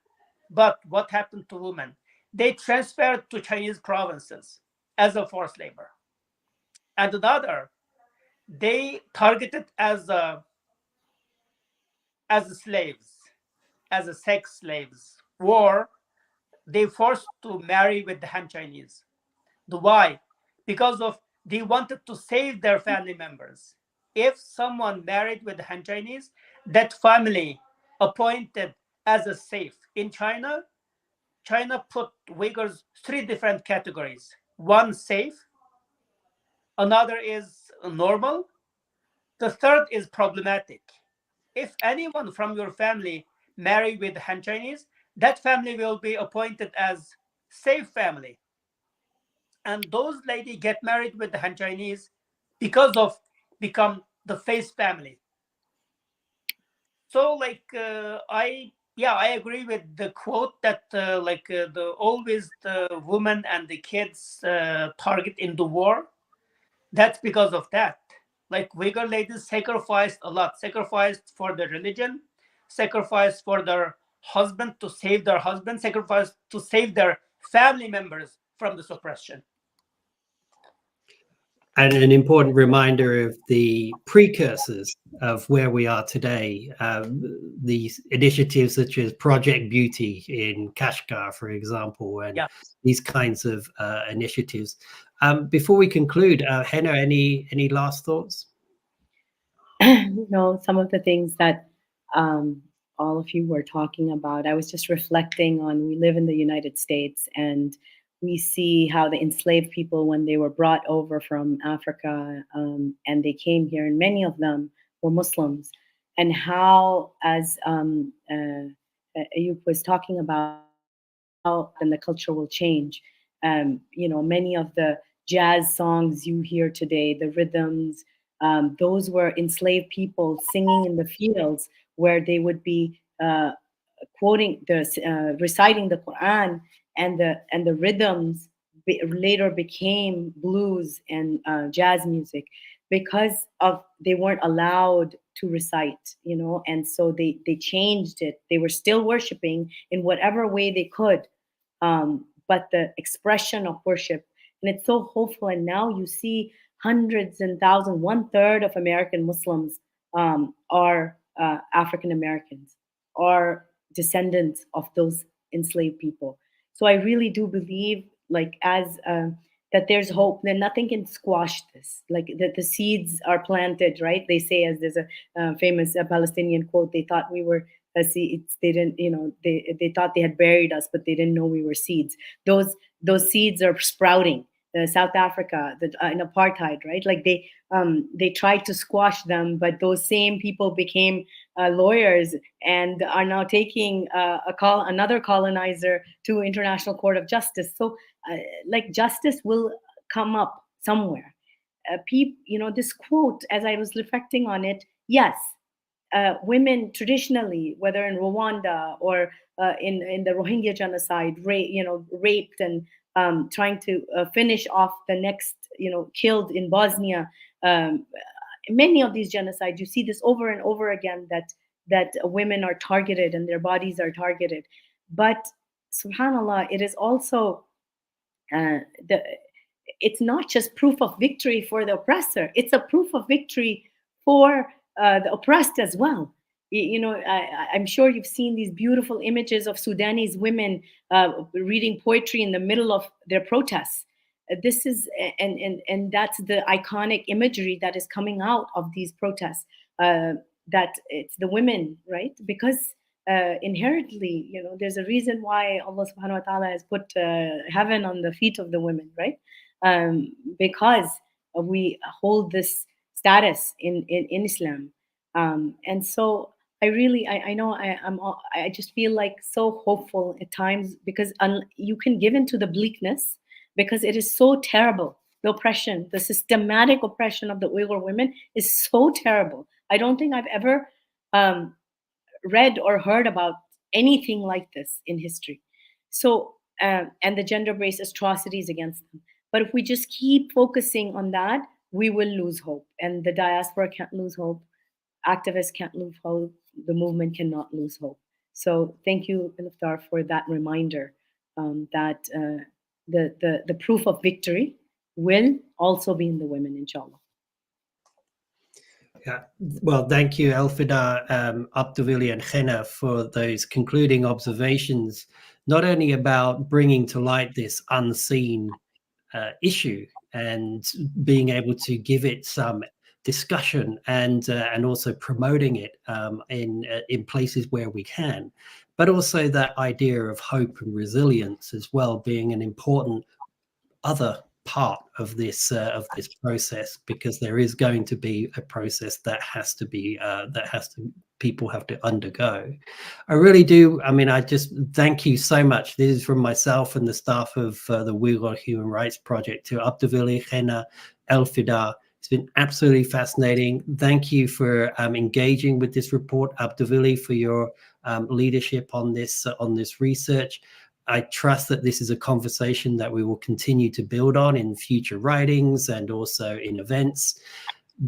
But what happened to women? They transferred to Chinese provinces as a forced labor. And another, they targeted as slaves, as a sex slaves, or they forced to marry with the Han Chinese. The why? Because of they wanted to save their family members. If someone married with the Han Chinese, that family appointed as a safe. In China, China put Uyghurs three different categories. One, safe. Another is normal. The third is problematic. If anyone from your family marry with Han Chinese, that family will be appointed as safe family. And those ladies get married with the Han Chinese because of become the face family. So, like, I agree with the quote that the always the women and the kids target in the war. That's because of that. Like, Uyghur ladies sacrificed a lot, sacrificed for the religion, sacrificed for their husband to save their husband, sacrificed to save their family members from the suppression. And an important reminder of the precursors of where we are today. These initiatives such as Project Beauty in Kashgar, for example, and these kinds of initiatives. Before we conclude, Henna, any last thoughts? Some of the things that all of you were talking about, I was just reflecting on. We live in the United States, and we see how the enslaved people, when they were brought over from Africa, and they came here, and many of them were Muslims, and how, as Ayub was talking about, how then the culture will change. Many of the jazz songs you hear today, the rhythms, those were enslaved people singing in the fields, where they would be reciting the Quran, and the rhythms later became blues and jazz music, because of they weren't allowed to recite, and so they changed it. They were still worshiping in whatever way they could, but the expression of worship, and it's so hopeful. And now you see hundreds and thousands, 1/3 of American Muslims are African Americans, are descendants of those enslaved people. So I really do believe, like, as that there's hope, that nothing can squash this. Like, that the seeds are planted, right? They say, as there's a famous Palestinian quote, they thought we were seeds. They didn't, they thought they had buried us, but they didn't know we were seeds. Those seeds are sprouting. South Africa, in apartheid, right? Like, they tried to squash them, but those same people became lawyers and are now taking another colonizer to International Court of Justice. So, like, justice will come up somewhere. This quote, as I was reflecting on it, yes, women traditionally, whether in Rwanda or in the Rohingya genocide, raped and trying to finish off the next, killed in Bosnia. Many of these genocides, you see this over and over again, that women are targeted and their bodies are targeted. But subhanallah, it is also it's not just proof of victory for the oppressor, it's a proof of victory for the oppressed as well. I'm sure you've seen these beautiful images of Sudanese women reading poetry in the middle of their protests. This is, and that's the iconic imagery that is coming out of these protests, that it's the women, right? Because inherently, there's a reason why Allah subhanahu wa ta'ala has put heaven on the feet of the women, right? Because we hold this status in Islam. And so I know I just feel like so hopeful at times, because you can give into the bleakness, because it is so terrible. The oppression, the systematic oppression of the Uyghur women is so terrible. I don't think I've ever read or heard about anything like this in history. So, and the gender-based atrocities against them. But if we just keep focusing on that, we will lose hope. And the diaspora can't lose hope. Activists can't lose hope. The movement cannot lose hope. So thank you, Iftar, for that reminder, that the proof of victory will also be in the women, inshallah. Yeah. Well, thank you, Elfida, Abduvili, and Henna for those concluding observations, not only about bringing to light this unseen issue and being able to give it some discussion and also promoting it in places where we can, but also that idea of hope and resilience as well being an important other part of this process, because there is going to be a process that people have to undergo. I really do. I mean, I just thank you so much. This is from myself and the staff of the Uyghur Human Rights Project, to Abduvili, Henna, Elfida. It's been absolutely fascinating. Thank you for engaging with this report, Abduvili, for your leadership on this research. I trust that this is a conversation that we will continue to build on in future writings and also in events.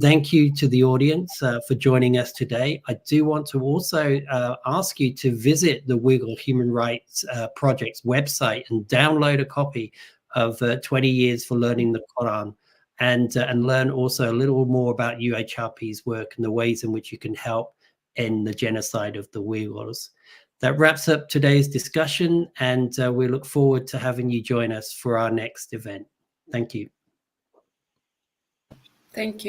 Thank you to the audience for joining us today. I do want to also ask you to visit the Uyghur Human Rights Project's website and download a copy of 20 Years for Learning the Quran, and learn also a little more about UHRP's work and the ways in which you can help end the genocide of the Uyghurs. That wraps up today's discussion, and we look forward to having you join us for our next event. Thank you. Thank you.